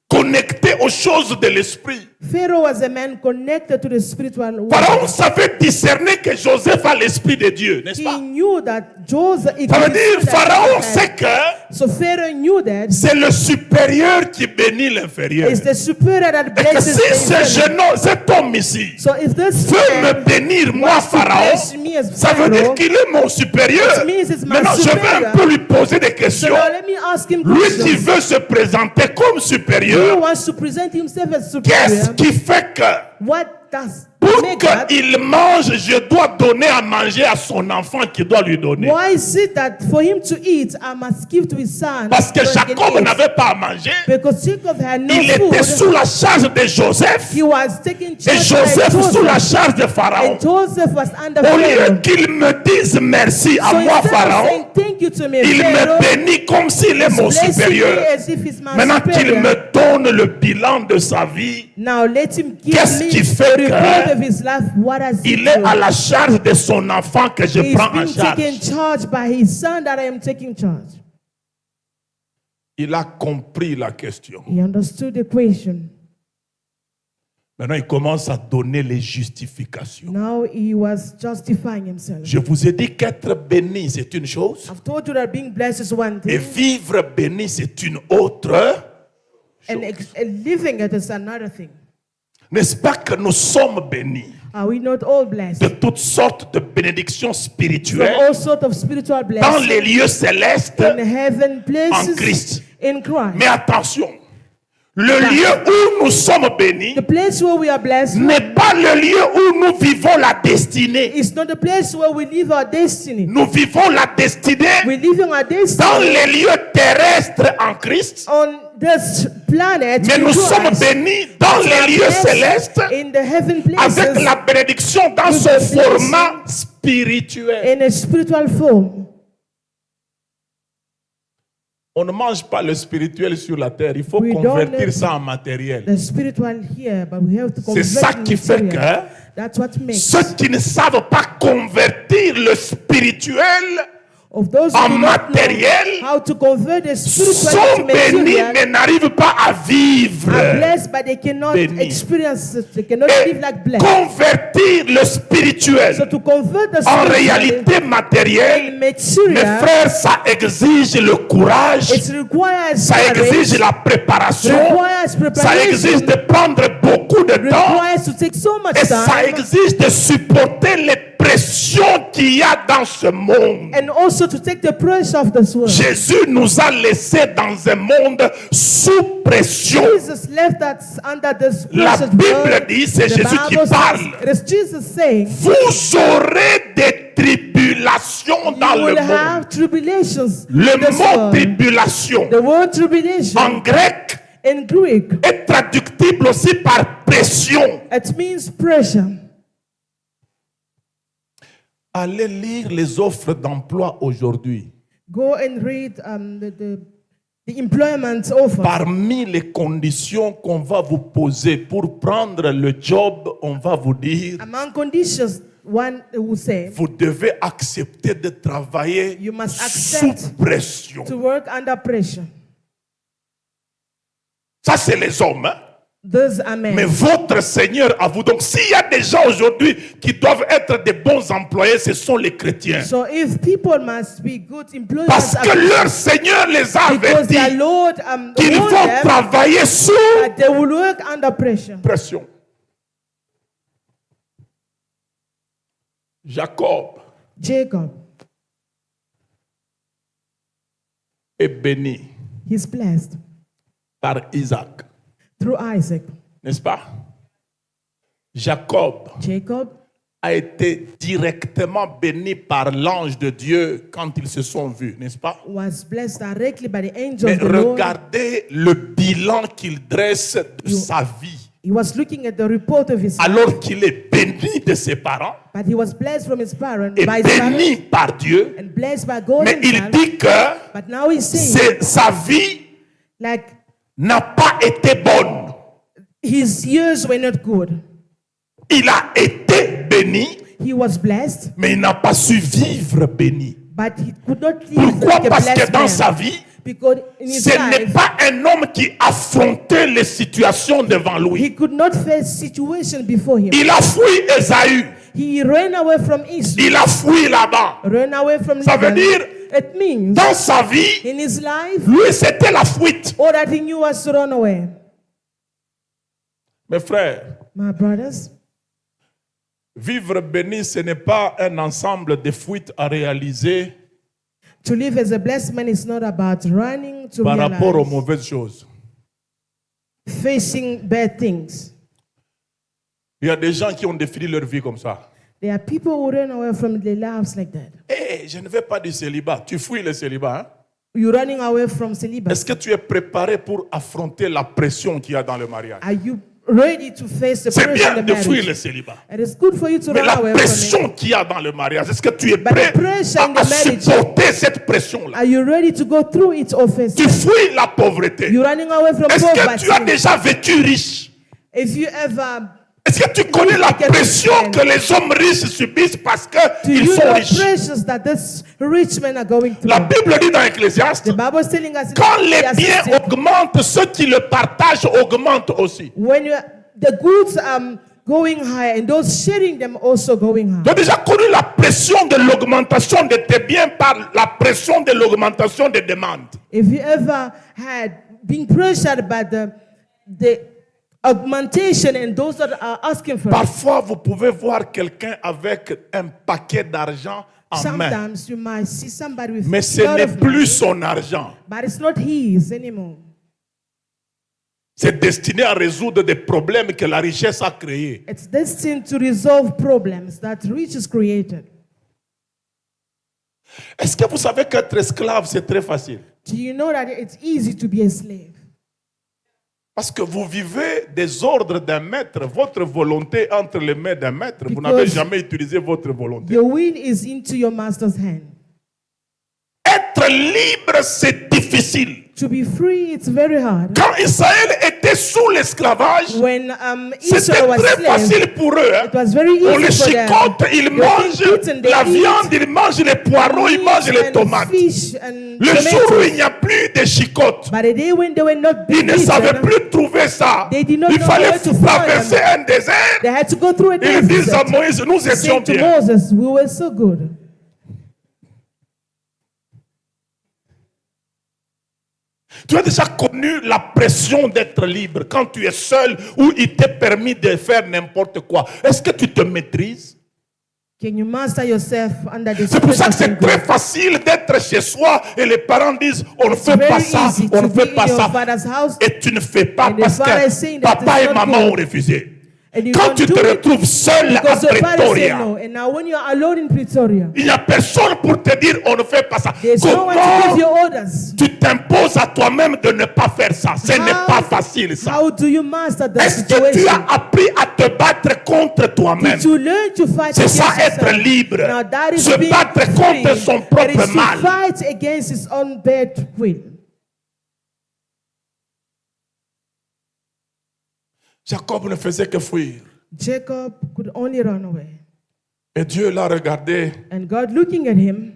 connecté aux choses de l'esprit. Pharaoh was a man connected to the spiritual world. Pharaon savait discerner que Joseph a l'esprit de Dieu, n'est-ce He pas? knew that Joseph. Ça veut dire Pharaon sait que So Pharaoh knew that c'est le supérieur qui bénit l'inférieur. it's the superior that Et que blesses si the ce inferior. jeune homme, cet homme ici, So if this veut me man bénir, moi, wants to Pharaon, bless me as ça veut dire Pharaoh, qu'il est mon supérieur. it means it's my Maintenant, je vais superior. un peu lui poser des so questions. now let me ask him Lui qui questions. veut se présenter comme He supérieur, wants to present himself as qu'est-ce superior. qui fait que What does pour make that? qu'il mange, je dois donner à manger à son enfant qui doit lui donner? Why is it that for him to eat, I must give to his son? Parce que so he can Jacob eat? n'avait pas à manger. Because Jacob had no Il était food. sous la charge de Joseph. He was taking Et charge by Joseph sous la Joseph. charge de Pharaon. And Joseph was under Au lieu Pharaoh. qu'il me dise merci à So moi, instead of saying Pharaon, thank you to me, il Pharaoh, me bénit comme s'il est mon blessing me supérieur. as if he's my Maintenant qu'il superior. me donne le bilan de sa vie, Now let him give Qu'est-ce me qui the fait report que of his life. What has he il est à done? la charge de son enfant que je He's prends en been taken charge. charge by his son that I am taking charge. Il a compris la question. He understood the question. Maintenant, il commence à donner les justifications. Now he was justifying himself. Je vous ai dit qu'être béni, c'est une chose. I've told you that being blessed is one Et thing, vivre béni, c'est une autre. and living it is another thing. N'est-ce pas que nous sommes bénis Are we not all blessed? de toutes sortes de bénédictions From spirituelles all sorts of spiritual dans blessings les lieux célestes? in heaven en Christ. places in Christ. Mais attention, le lieu où nous sommes bénis The place where we are blessed n'est pas le lieu où nous vivons la destinée. is not the place where we live our destiny. Nous vivons la destinée We live in our dans destiny les lieux terrestres en Christ, on this planet. mais in nous sommes Christ. bénis dans We are les lieux blessed célestes in the heaven avec places la bénédiction dans with son the blessing format spirituel. in a spiritual form. On ne mange pas le spirituel sur la terre, il faut We don't convertir live ça en matériel. The spiritual here, but we have to C'est convert ça it qui fait material. que That's what makes ceux qui ne savent pas convertir le spirituel of those en who do not matériel know how to convert the spiritual sont to bénis material mais n'arrivent pas à vivre. are blessed, but they cannot bénis. experience it. They cannot Et live like blessed. convertir le spirituel So to convert the en spiritual réalité in matérielle, mes material, frères, ça exige le courage, it requires ça exige courage, la préparation, requires ça preparation, exige de prendre beaucoup de temps requires to take so much et ça time, exige de supporter les pressions qu'il y a dans ce monde. and also to take the pressure of this world. Jésus nous a laissés dans un monde sous pression. Jesus left us under this La precious Bible blood. dit, c'est The Jésus qui Bible parle. says, it is Jesus saying, Vous aurez des tribulations dans you le will monde. have tribulations Le in this mot world. tribulation The word tribulation en grec in Greek, est traductible aussi par pression. it means pressure. Allez lire les offres d'emploi aujourd'hui. Go and read the the employment offers. Parmi les conditions qu'on va vous poser pour prendre le job, on va vous dire, Among conditions, one will say, vous devez accepter de travailler you must sous accept pression. to work under pressure. Ça, c'est les hommes. Hein? Those are men. Mais votre Seigneur à vous. Donc, s'il y a des gens aujourd'hui qui doivent être des bons employés, ce sont les chrétiens. So if people must be good employees, Parce que leur Seigneur les a because their avertis Lord qu'ils warned vont them travailler sous that they will work under pressure. pression. Jacob Jacob, est béni he's blessed par Isaac, through Isaac. n'est-ce pas? Jacob Jacob a été directement béni par l'ange de Dieu quand ils se sont vus, n'est-ce pas? was blessed directly by the angel Mais of the Lord. regardez le bilan qu'il dresse de sa vie. He was looking at the report of his life, Alors qu'il est béni de ses parents but he was blessed from his parents, et by his parents, béni par Dieu, and blessed by God mais il himself. dit que But now he's saying, sa vie like, n'a pas été bonne. his years were not good. Il a été béni, He was blessed, mais il n'a pas su vivre béni. but he could not live Pourquoi? like a Parce que blessed dans man. sa vie, Because in his ce n'est life, pas un homme qui affrontait les situations devant lui. he could not face situation before him. Il a fui Ésaü, He ran away from Esau, il a fui là-bas. ran away from Ça veut Laban. dire, It means dans sa vie, in his life, lui, c'était la fuite. all that he knew was to run away. Mes frères, My brothers, vivre béni, ce n'est pas un ensemble de fuites à réaliser to live as a blessed man is not about running to par rapport aux realize, mauvaises choses. facing bad things. Il y a des gens qui ont défini leur vie comme ça. There are people who run away from their lives like that. Je ne veux pas du célibat. Tu fuis le célibat. Hein? You're running away from Est-ce celibacy. que tu es préparé pour affronter la pression qu'il y a dans le mariage? Are you ready to face the C'est pressure in bien the de fuir le marriage? célibat. It is good for you to Mais run la away from it. pression qu'il y a dans le mariage, est-ce que tu es But the prêt pressure in à the marriage, supporter cette pression-là? are you ready to go through it or face Tu it? fuis la pauvreté. You're running away from Est-ce que tu as poverty. déjà vécu riche? If you ever, Est-ce que tu connais la pression que les hommes riches subissent parce do qu'ils you sont know riches? pressures that this rich men are going through? La Bible dit dans Ecclésiaste, The Bible is telling us quand les biens Ecclesiastes, augmentent, ceux qui le partagent augmentent aussi. when the goods going high and those sharing them also going high. Tu as déjà connu la pression de l'augmentation de tes biens par la pression de l'augmentation des demandes. If you ever had been pressured by the augmentation and those that are asking for it, Parfois, vous pouvez voir quelqu'un avec un paquet d'argent en main, sometimes you might see somebody with mais ce a lot n'est of plus money, son argent. but it's not his anymore. C'est destiné à résoudre des problèmes que la richesse a créés. It's destined to resolve problems that riches created. Est-ce que vous savez qu'être esclave, c'est très facile? Do you know that it's easy to be a slave? Parce que vous vivez des ordres d'un maître. Votre volonté entre les mains d'un maître. Vous n'avez Because jamais utilisé votre volonté. Your will is into your master's hand. Être libre, c'est difficile. To be free, it's very hard. Quand Israël était sous l'esclavage, When c'était Israel was très slave, facile pour eux. Hein. it was very On les easy for them. chicote, ils They mangent get eaten, they la eat viande, ils mangent les poireaux, ils mangent les meat and tomates. fish and Le jour où tomatoes. il n'y a plus de chicote, But the day when they were not ils being ne savaient eaten, plus trouver ça. They did not Il know fallait where to find traverser un désert. they had to go through a Ils disent à desert. Moïse, nous étions Saying to bien. Moses, we were so good. Tu as déjà connu la pression d'être libre quand tu es seul ou il t'est permis de faire n'importe quoi. Est-ce que tu te maîtrises? Can you master yourself under the C'est pour ça que spirit c'est of très God? facile d'être chez soi et les parents disent on ne It's fait pas very ça, easy on to ne be fait in pas your ça. father's house Et tu ne fais pas and the parce father is que saying that papa it's et not maman good. ont refusé. and you Quand don't tu do te it retrouves seul à because your father said Pretoria, no. And now when you are alone in Pretoria, il n'y a personne pour te dire on ne fait pas ça. there's no one to give you Comment orders. tu t'imposes à toi-même de ne pas faire ça? Ce n'est pas facile ça. How do you master the Est-ce que tu situation? as appris à te battre contre toi-même? Did you learn to fight C'est against ça être yourself? libre. Now that is Se being battre free. contre son It is propre to mal. fight against his own bad will. Jacob ne faisait que fuir. Jacob could only run away. Et Dieu l'a regardé. And God looking at him,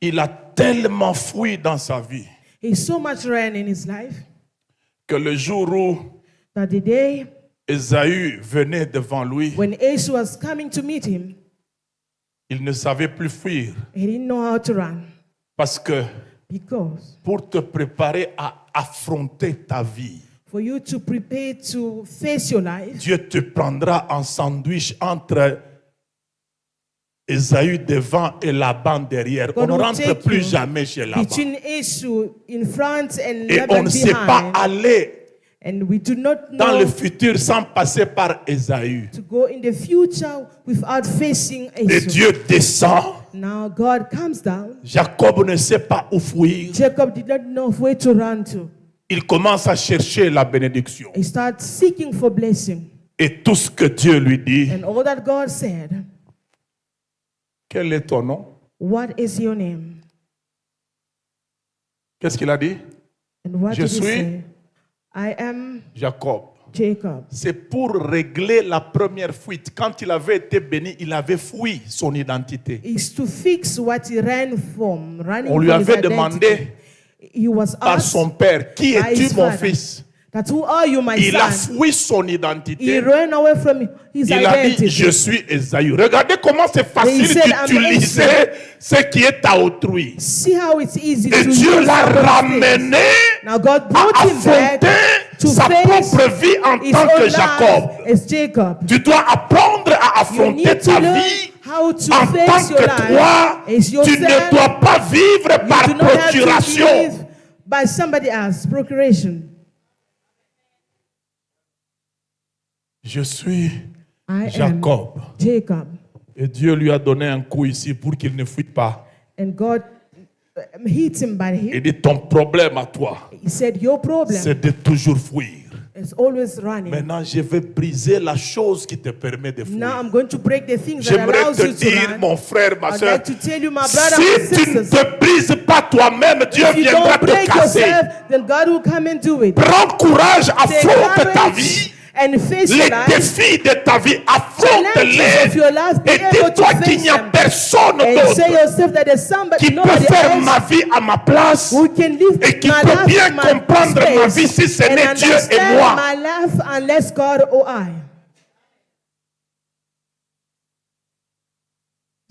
Il a tellement fui dans sa vie he so much ran in his life que le jour où that the day Ésaü venait devant lui, when Esau was coming to meet him, il ne savait plus fuir. he didn't know how to run. Parce que Because pour te préparer à affronter ta vie, for you to prepare to face your life, Dieu te prendra en sandwich entre Ésaü devant et Laban derrière. On God ne will rentre take plus you jamais chez Laban. between Esau in front and Et on Laban ne sait pas behind. aller And we do not dans le know futur sans passer par Ésaü. to go in the future without facing Et Esau. Dieu descend. Now God comes down. Jacob ne sait pas où fuir. Jacob did not know where to run to. Il commence à chercher la bénédiction. He started seeking for blessing. Et tout ce que Dieu lui dit, And all that God said, quel est ton nom? what is your name? Qu'est-ce qu'il a dit? And what Je did he suis say? I am Jacob. Jacob. C'est pour régler la première fuite. Quand il avait été béni, il avait fui son identité. Is to fix what he ran from. Running On lui from his avait identity. demandé He was par asked son père, qui by his es-tu mon father, fils? that who are you, my Il a son? fui son He identité. ran away from his Il a dit, identity. je suis Ésaü. Regardez comment c'est facile said, I'm d'utiliser ce qui est à autrui. See how it's easy Et to Dieu use l'a somebody's ramené things. Now God à brought him back affronter to sa face propre vie en his tant que own Jacob. life as Jacob. Tu dois apprendre à You affronter need to ta learn vie how to en face tant your que life toi. as Tu yourself. ne dois pas vivre You par do not have to procuration. live by somebody else, procuration. Je suis I Jacob. am Jacob. Et Dieu lui a donné un coup ici pour qu'il ne fuite pas. And God hit him by the Il hip. dit, ton problème à toi, He said, your problem c'est de toujours fuir. is always running. Maintenant, je vais briser la chose qui te permet de fuir. Now I'm going to break the things that J'aimerais allows te you to dire, run. mon frère, ma I'd soeur, like to tell you, my brother si and tu ne sisters, te brises pas toi-même, Dieu if you viendra don't te break casser. yourself, then God will come and do it. Prends courage, Take affronte ta courage vie. and face Les your life. défis de ta vie, Challenges of affronte-les. your life, be Et able to dis-toi qu'il face n'y a them. personne And say d'autre yourself that there's somebody, qui peut nobody faire else ma vie à ma place who can live et qui my peut life bien in my comprendre ma space vie si ce and n'est Dieu et understand moi. my life unless God or I.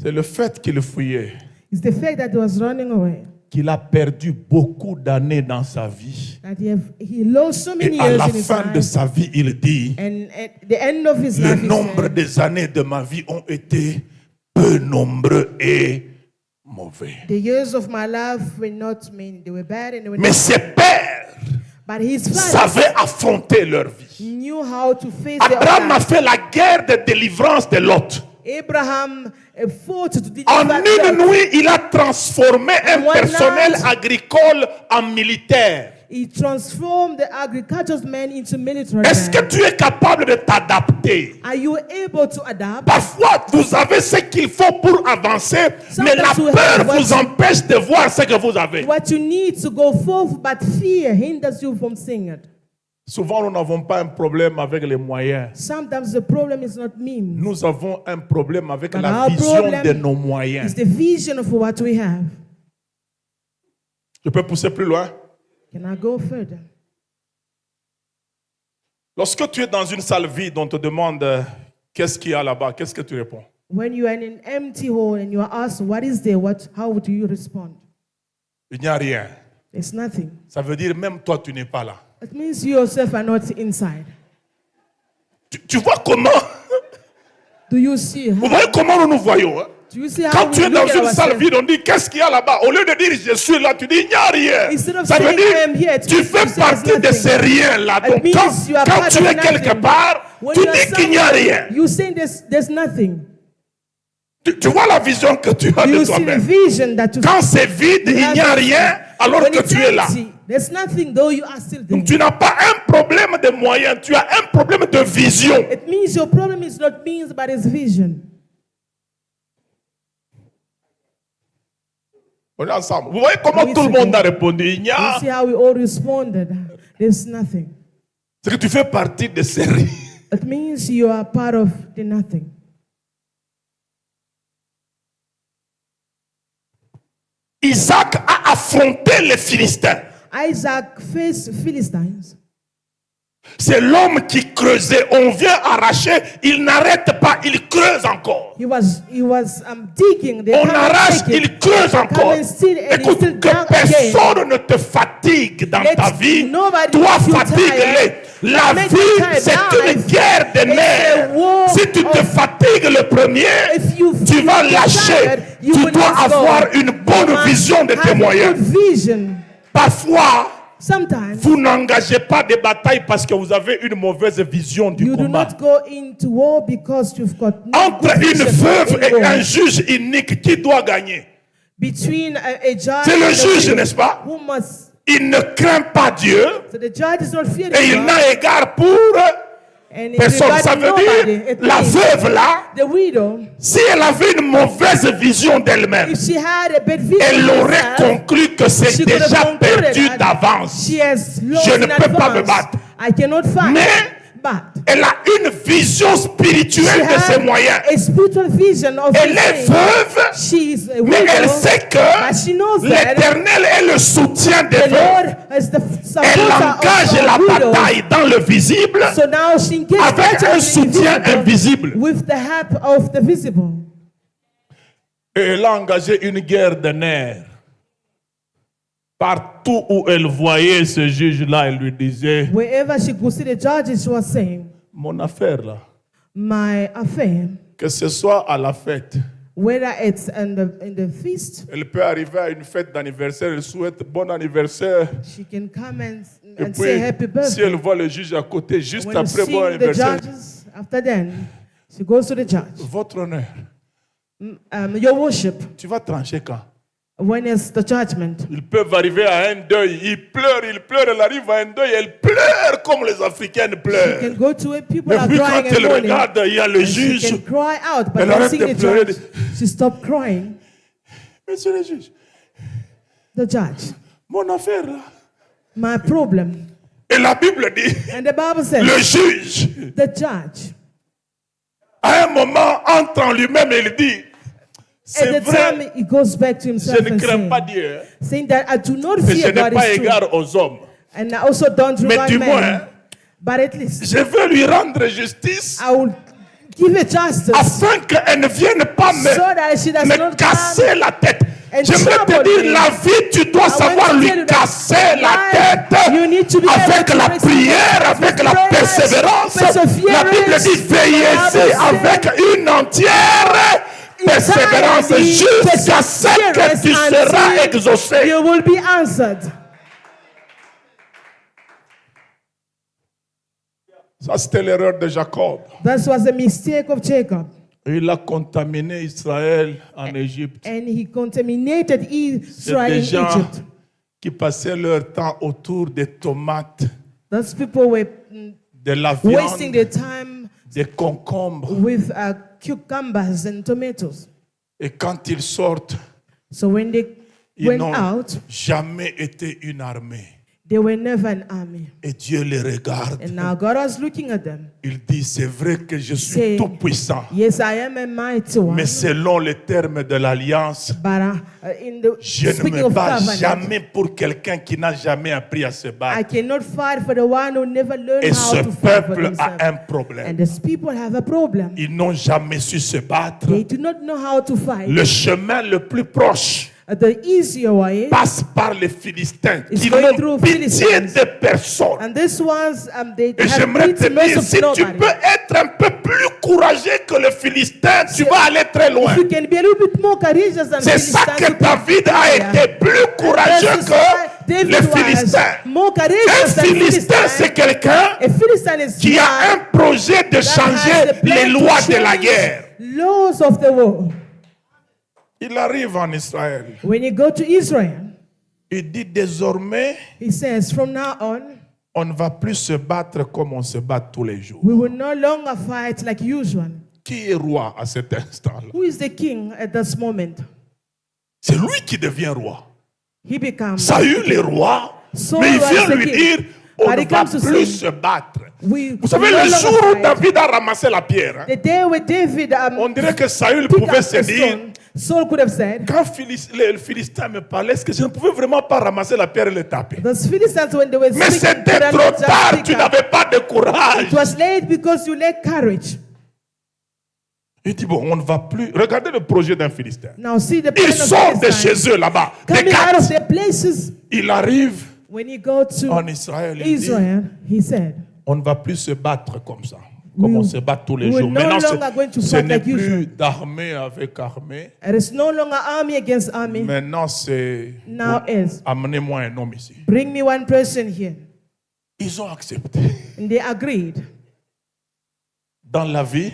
C'est le fait qu'il fuyait, It's the fact that he was running away. qu'il a perdu beaucoup d'années dans sa vie. That he lost so many Et à years la in his fin de life. sa vie, il dit, And at the end of his le life, he nombre said, des années de ma vie ont été peu nombreux et mauvais. the years of my life were not many. They were bad and they were Mais not. ses pères But his father savaient affronter leur vie. knew how to face their Abraham a life. fait la guerre de délivrance de Lot. Abraham fought to deliver En Lot. une nuit, il a transformé un One personnel night- agricole en militaire. He transformed the agricultural man into military Est-ce que man. tu es capable de t'adapter? Are you able to adapt? Parfois, vous avez ce qu'il faut pour avancer, mais la Sometimes you peur have what vous you- empêche de voir ce que vous avez. What you need to go forth, but fear hinders you from seeing it. Souvent, nous n'avons pas un problème avec les moyens. Sometimes the problem is not means. Nous avons un problème avec But la our vision problem de nos moyens. It's the vision of what we have. Je peux pousser plus loin. Can I go further? Lorsque tu es dans une salle vide, on te demande qu'est-ce qu'il y a là-bas, qu'est-ce que tu réponds? When you are in an empty hall and you are asked, what is there? How do you respond? Il n'y a rien. There's nothing. Ça veut dire même toi, tu n'es pas là. It means you yourself are not inside. Tu vois comment? Do you see? Vous voyez comment nous nous voyons? Hein? Do you see how Quand tu we es dans look at une salle ourselves? vide, on dit qu'est-ce qu'il y a là-bas? Au lieu de dire je suis là, tu dis il n'y a rien. Instead of Ça veut saying, I am here, dire tu fais there's partie de nothing. ces rien-là. It Donc means quand you are quand part tu of es quelque nothing. part, When tu you are dis qu'il n'y a somewhere, rien. you say there's nothing. Tu vois la vision que tu as You de see the toi-même. vision that you Quand c'est vide, you il have n'y a nothing. rien, alors When que it's tu es là. empty, there's nothing, though you are still there. Donc tu n'as pas un problème de moyens, tu as un problème de vision. It means your problem is not means, but it's vision. On est ensemble. Vous voyez comment Oui, tout le c'est monde bon. a répondu. Il n'y You a. see how we all responded. There's nothing. C'est que tu fais partie de ces rien. It means you are part of the nothing. Isaac a affronté les Philistins. Isaac faced Philistines. C'est l'homme qui creusait. On vient arracher, il n'arrête pas, il creuse encore. He was digging. They On come and arrache, take it. il creuse encore. and still- and Écoute, still que dug personne ne te fatigue dans Let ta vie. nobody Toi, make you fatigue-les. tired. La Make vie, you tired. c'est une Life guerre de is a nerfs. war Si tu te of- fatigues le premier, If you tu vas feel lâcher. tired, you Tu will dois let go. avoir une bonne You must vision de tes have a moyens. good vision. Parfois, Sometimes vous n'engagez pas des batailles parce que vous avez une mauvaise vision du you do combat. not go into war because you've got no Entre good une vision veuve in et war. un juge unique, qui doit gagner? Between a judge C'est le and a juge, widow, n'est-ce pas? who must. Il ne craint pas Dieu So the judge is not fearing et il God, n'a égard pour and personne. regarding Ça veut nobody. dire, It la means veuve là, the widow, si elle avait une mauvaise vision d'elle-même, if she had a bad vision elle of aurait herself, conclu que c'est she could have déjà concluded perdu that d'avance. she has lost Je ne in peux pas me advance. battre. I cannot fight. Mais But elle a une vision she spirituelle de ses had moyens. a spiritual vision of Elle the est thing. veuve, She is a mais elle widow, sait but que she knows that l'Éternel est le soutien des the veuves. Lord is the Elle supporter engage of la our widows. bataille dans le visible So now she engages avec un in the soutien invisible. with the help of the visible. Et elle a engagé une guerre de nerfs. Partout où elle voyait ce juge-là, elle lui disait, Wherever she could see the judges, she was saying, mon affaire là, my affair, que ce soit à la fête. whether it's in the feast, Elle peut arriver à une fête d'anniversaire, elle souhaite bon anniversaire. she can come Et and say happy puis, si birthday. elle voit le juge à côté, juste When you après see bon the anniversaire, judges, after then, she goes to the judge. votre honneur, Your worship, tu vas trancher quand? when is the judgment? Ils peuvent arriver à un deuil, ils pleurent, elle arrive à un deuil, elle pleure comme les Africaines You pleurent. can go to it, people Mais are puis quand crying and elle mourning. regarde, il y a le And she juge. can cry out, but Elle when arrête seeing de the pleurer. judge, she stopped crying. Monsieur le juge, The judge, mon affaire là. my problem. Et la Bible dit, And the Bible says, le juge, the judge, à un moment, entre en lui-même et il dit, at c'est the vrai, time he goes back to je himself ne and crains pas saying, Dieu, hein, saying that I do not mais je fear n'ai God pas is true, égard aux hommes. and I also don't Mais regard du moins, men. But at least je veux lui rendre justice I will give her justice afin qu'elle ne vienne pas so that she does me not casser come. la tête. and J'aimerais te trouble dire, me. la vie, tu dois I savoir want to lui tell you that casser la life, you need to tête be able avec to la restore prière, avec la prayers, persévérance. perseverance. La Bible dit, veillez The Bible avec une entière persévérance Entirely jusqu'à ce que tu perseverance seras until exaucé. you will be answered. Ça, c'était l'erreur de Jacob. That was a mistake of Jacob. Il a contaminé Israël en Égypte. And he contaminated C'est Israel des in gens Egypt. qui passaient leur temps autour des tomates, Those people were de la wasting viande, their time des concombres. with cucumbers and tomatoes. Et quand ils sortent, So when they ils went n'ont out, jamais été une armée. they were never an army. Et Dieu les regarde. And now God was looking at them. Il dit, c'est vrai que je suis Say, tout puissant. yes, I am a mighty one. Mais selon les termes de l'alliance, But in the je ne speaking me of bats covenant, jamais pour quelqu'un qui n'a jamais appris à se I battre. cannot fight for the one who never learned Et how ce to fight for peuple themselves. a un problème. And these people have a problem. Ils n'ont jamais su se battre. They do not know how to fight. Le chemin le plus proche The easier way, passe par les Philistins It's qui going n'ont through pitié Philistines. de personne. and these ones, they Et have j'aimerais te pity mercy dire, of si tu nobody. peux être un peu plus courageux que le Philistin, tu vas aller très loin. If you can be a little bit more courageous than C'est ça Philistines, que you can David be a higher. été plus courageux This is why que David les was Philistins. more Un courageous than Philistin, c'est Philistine. quelqu'un A Philistine is qui a un projet de that has changer the plan les to lois de la change guerre. laws of the war. Il arrive en Israël. When you go to Israel, Il dit désormais, he says, from now on, on ne va plus se battre comme on se bat tous les jours. we will no longer fight like usual. Qui est roi à cet instant-là? Who is the king at this moment? C'est lui qui devient roi. He becomes. Saül est roi, Saul mais il was vient the lui king. dire, on But ne it va comes to plus sin, se battre. we Vous savez, no le longer jour où fight. David a ramassé la pierre, hein, The day where David on dirait que Saül picked pouvait up se the dire, stone, Saul could have said, quand le Philistin me parlait, est-ce que je ne pouvais vraiment pas ramasser la pierre et le taper? those Philistines, when they were Mais speaking, c'était could trop not just tard, speak tu up. n'avais pas de courage. It was late because you lacked courage. Il dit, bon, on ne va plus. Regardez le projet d'un Philistin. Now see the plan Il of sort de Philistine. chez eux là-bas, des Coming out of Gath. their places, Il arrive when he go to en Israël. Il dit, Israel, he said, on ne va plus se battre comme ça, comme on se bat tous les we're jours. no Maintenant, longer going to ce fight n'est like plus usual. d'armée avec armée. It is no longer army against army. Maintenant, c'est Now is, amenez-moi un homme ici. bring me one person here. Ils ont accepté. And they agreed. Dans la vie,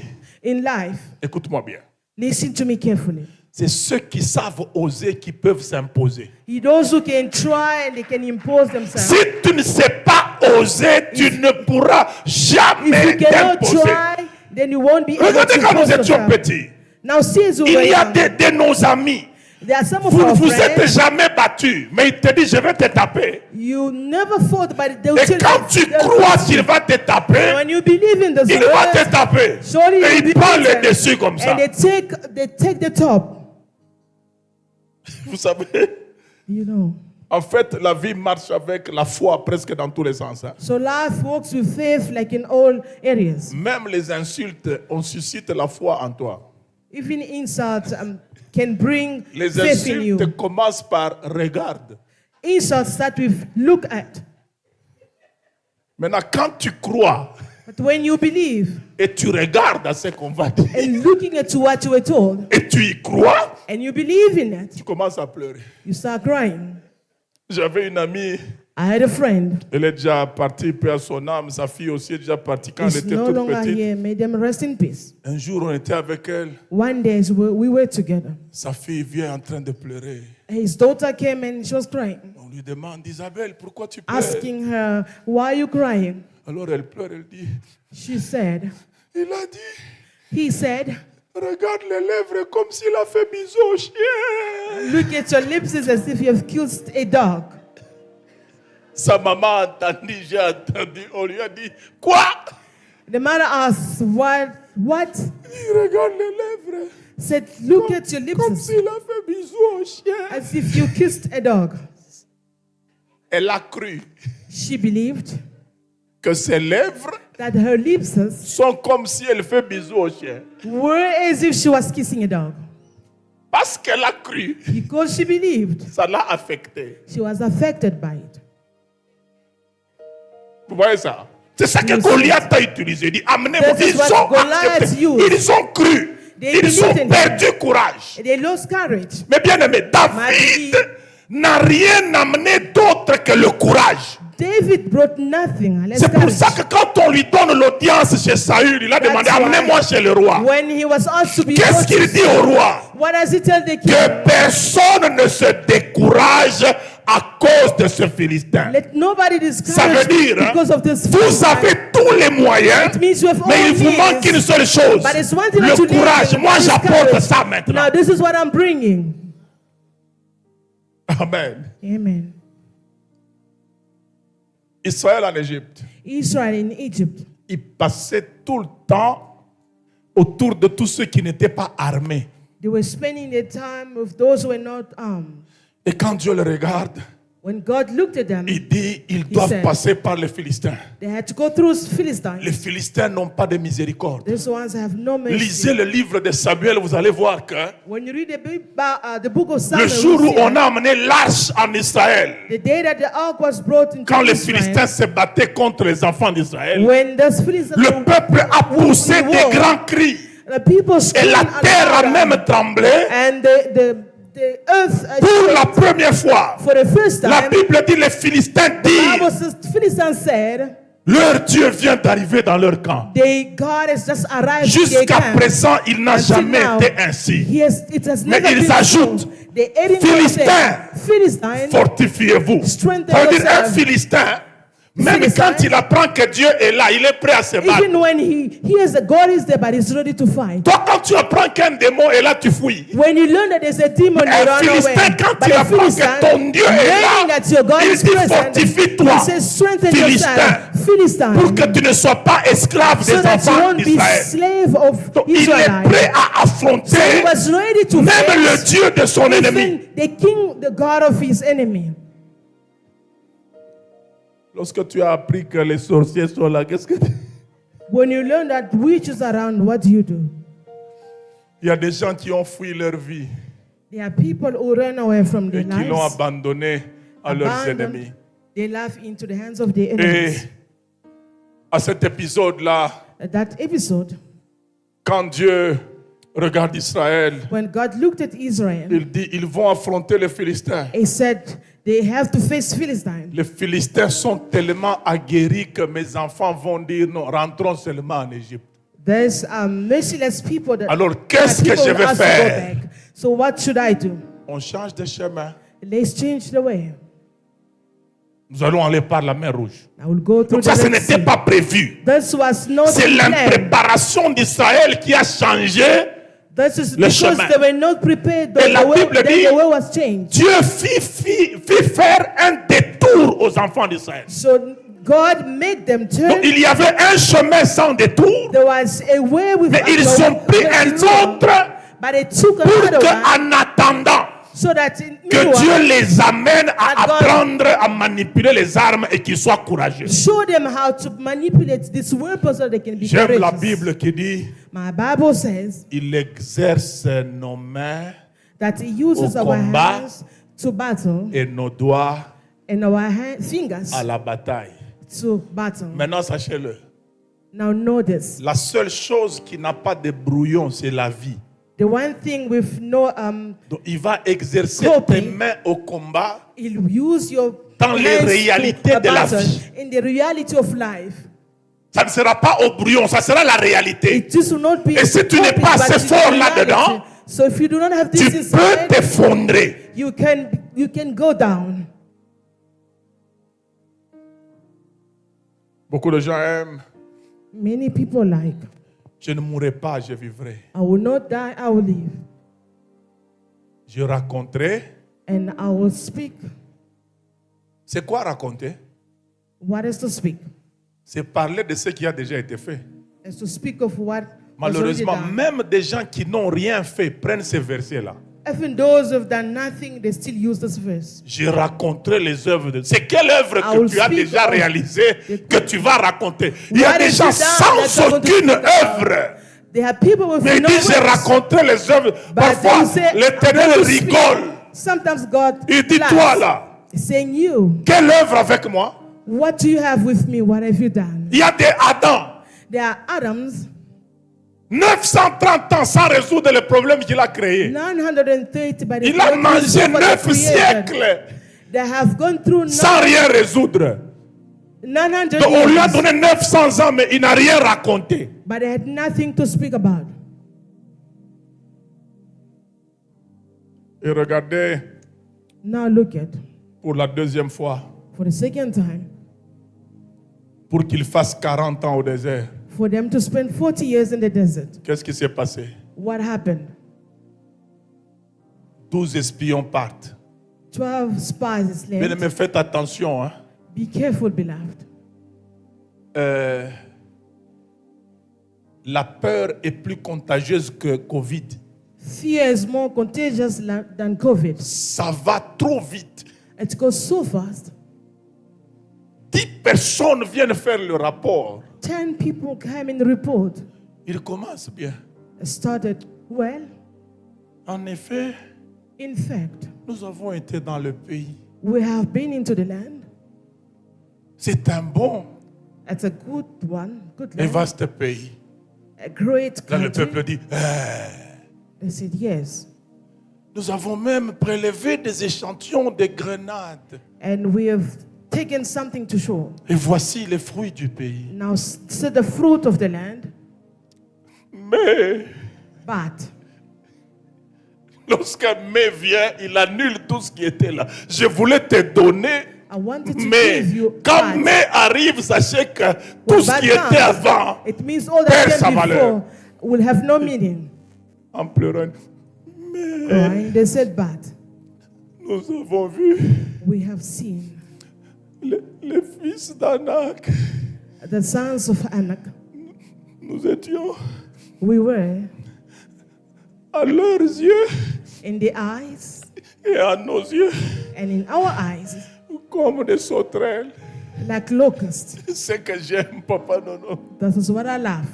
In life, écoute-moi bien, listen to me carefully. c'est ceux qui savent oser qui peuvent s'imposer. Those who can try and they can impose themselves. Si tu ne sais pas oser, tu ne pourras If you jamais cannot t'imposer. try, then you won't be able Regardez to quand nous impose étions yourself. petits. Now see as we Il were y a young, de nos amis. there are some of Vous ne our vous êtes friends, jamais battus, mais il te dit je vais te taper. you never fought, but they will Et tell quand tu they'll crois beat qu'il you. va te taper, When you believe in the il va te words, taper. surely Et you'll il be prend le beaten. dessus comme ça. And they take the top. Vous savez, You know. en fait, la vie marche avec la foi presque dans tous les sens. Hein. So life works with faith like in all areas. Même les insultes, on suscite la foi en toi. Even insults can bring Les faith in you. insultes commencent par regarde. Insults start with look at. Maintenant, quand tu crois But when you believe et tu regardes à ce qu'on va dire and looking at what you were told et tu y crois, and you believe in it, tu commences à pleurer. you start crying. J'avais une amie, I had a friend. elle est déjà partie, paix à son âme, sa fille aussi est déjà partie quand elle He's était no toute longer petite. here. May them rest in peace. Un jour, on était avec elle, One day as we were together. sa fille vient en train de pleurer. His daughter came and she was crying, On lui demande, Isabelle, pourquoi tu pleures? asking her, why are you crying? Alors elle pleure, elle dit, She said, il a dit, he said, regarde les lèvres comme s'il a fait bisou au chien. look at your lips as if you have killed a dog. Sa maman a entendu, j'ai entendu, on lui a dit, quoi? The mother asked, what? Il regarde les lèvres Said, look at your lips comme s'il a fait bisou au chien. as if you kissed a dog. Elle a cru She believed que ses lèvres that her lips sont comme si elle fait bisou au chien. were as if she was kissing a dog. Parce qu'elle a cru, Because she believed, ça l'a affecté. she was affected by it. Vous voyez ça? C'est ça que Yes. Goliath a utilisé. Il dit, amenez-moi. This is Ils what ont Goliath accepté. used. Ils ont cru. They Ils ont believed in perdu courage. They lost courage. Mais bien aimé, David n'a rien amené d'autre que le courage. David brought nothing. Less C'est pour courage. ça que quand on lui donne l'audience chez Saül, il a demandé, That's why amenez-moi chez le roi. When he was asked to be Qu'est-ce qu'il dit au roi? what does he tell the king? Que personne ne se décourage à cause de ce Philistin. Let nobody Ça veut discourage dire, hein, because of this. vous Philistine. avez tous les moyens, It means you have mais all il vous means. manque une seule chose, But it's one thing le that you need, courage. and Moi, that is j'apporte courage. ça maintenant. Now this is what I'm bringing. Amen. Amen. Israël en Égypte, Israel in Egypt, il passait tout le temps autour de tous ceux qui n'étaient pas armés. they were spending their time with those who were not armed. Et quand Dieu le regarde, When God looked at them, il dit, ils doivent said, passer par les Philistins. they had to go through Les Philistines. Philistins n'ont pas de miséricorde. These ones have no mercy. Lisez le livre de Samuel, vous allez voir que When you read the book of le Samuel, jour you où see on a amené l'arche en Israël, the day that the ark was brought into quand les Israel, Philistins se battaient contre les enfants d'Israël, when the Philistines, le peuple a poussé Wow. des grands cris the people et screamed la terre a aloud, même tremblé. and the earth Pour la shook. première fois, For the first la time, Bible dit les Philistins the Bible disent, says, Philistines said, leur Dieu vient d'arriver dans leur camp. God has just arrived in their Jusqu'à camp. présent, il n'a Until jamais now, été ainsi. It has Mais never ils been ajoutent, so. They adding Philistins, Philistines, Fortifiez-vous. Strengthen Ça veut dire un yourself. Philistin Même quand il apprend que Dieu est là, il est prêt à se battre. Even when he hears that God is there, but he's ready to fight. Toi, quand tu apprends qu'un démon est là, tu fuis. When you learn that there's a demon, you Un run Philistin, away. quand But il a apprend Philistine, que ton Dieu est knowing là, that your God il is dit present, fortifie-toi, he says strengthen Philistin, yourself, Philistine, pour que tu ne sois pas esclave so des that you enfants won't be d'Israël. slave of Donc, il est Israelites. prêt à affronter So he was ready to même le face Dieu de son ennemi. even the king, the God of his enemy. Lorsque tu as appris que les sorciers sont là, qu'est-ce que tu... When you learn that witches are around, what do you do? Il y a des gens qui ont fui leur vie There are people who run away from et their qui l'ont lives, abandonné à leurs abandoned ennemis. their life into the hands of their Et enemies. à cet épisode-là, At that episode, quand Dieu regarde Israël, when God looked at Israel, il dit, ils vont affronter les Philistins. he said they have to face Philistine. Les Philistins sont tellement aguerris que mes enfants vont dire, non, rentrons seulement en Égypte. There's merciless people that Alors, qu'est-ce que people je will vais ask to go faire? back. So what should I do? On change de chemin. Let's change the way. Nous allons aller par la mer Rouge. I will go through Donc ça, the ce Red n'était Sea. pas prévu. This was not C'est planned. l'impréparation d'Israël qui a changé. This is le because chemin. they were not prepared. Et la The way, Bible then dit- the way was changed. Dieu fit faire un détour aux enfants d'Israël. So God made them turn. Donc il y avait un chemin sans détour, There was a way with mais ils ont pris un autre but they took pour another one qu'en attendant so that in que meanwhile, Dieu les amène à that God- apprendre à manipuler les armes et qu'ils soient courageux. show them how to manipulate this weapon so they can be J'aime la courageous. Bible qui dit My Bible says il exerce nos mains that He uses Au our combat. hands to battle et nos doigts and our fingers à la bataille. to battle. Maintenant, sachez-le, Now know this. la seule chose qui n'a pas de brouillon, c'est la vie. The one thing with no Donc, il va exercer Coping. tes mains au combat He'll use your dans les hands réalités to de la battle vie. in the reality of life. Ça ne sera pas au brouillon, ça sera la réalité. It just will not be Et si tu n'es coping, pas but assez it's fort reality. là-dedans, So if you do not have Tu this peux inside, t'effondrer. you can go down. Beaucoup de gens aiment. Many people like, Je ne mourrai pas, je vivrai. I will not die, I will live. Je raconterai. And I will speak. C'est quoi raconter? What is to speak? C'est parler de ce qui a déjà été fait. Is to speak of what was already Malheureusement, done. même des gens qui n'ont rien fait prennent ces versets-là. Even those who have done nothing, they still use this verse. Je raconterai les œuvres de... C'est quelle œuvre I will que tu as speak déjà of- réalisée que tu vas raconter? Il y a What des is gens it that sans you're going to aucune speak about? œuvre. There are people with Mais il no dit, je works, raconterai les œuvres. but Parfois, they say, l'Éternel "I'm going to speak." rigole. Sometimes God Il dit, laughs, toi là, saying, you, quelle œuvre avec moi? what do you have with me? What have you done? Il y a des Adam. There are Adams, 930 ans sans résoudre les problèmes qu'il a créés. 930, but Il a mangé 9 siècles They have gone through sans rien résoudre. 900 Donc, on lui a years, donné 900 ans, mais il n'a rien raconté. but they had nothing to speak about. Et regardez, Now look at, pour la deuxième fois, for the second time, pour qu'il fasse 40 ans au désert, for them to spend 40 years in the desert. qu'est-ce qui s'est passé? What happened? 12 espions partent. 12 spies Mais left. me faites attention, hein. Be careful, beloved. La peur est plus contagieuse que Covid. Fear is more contagious than COVID. Ça va trop vite. It goes so fast. 10 personnes viennent faire le rapport. 10 people came in the report. Il commence bien. It started well. En effet, In fact, nous avons été dans le pays. we have been into the land. C'est un bon It's a good one, good et land, vaste pays. a great Là, le country. peuple dit, They said yes. nous avons même prélevé des échantillons de grenades. And we have taken something to show. Et voici les fruits du pays. Now see the fruit of the land. Mais But lorsqu'un mai vient, il annule tout ce qui était là. Je voulais te donner I wanted to Mais give you quand bad. mais arrive, sachez que tout When ce bad qui était comes, avant it means all perd that sa came valeur. before will have no meaning. En pleurant, Crying, they said bad. nous avons vu We have seen les fils d'Anak. the sons of Anak. Nous étions We were à leurs yeux in the eyes et à nos yeux and in our eyes comme des sauterelles. like locusts. C'est que j'aime, papa, non. That is what I love.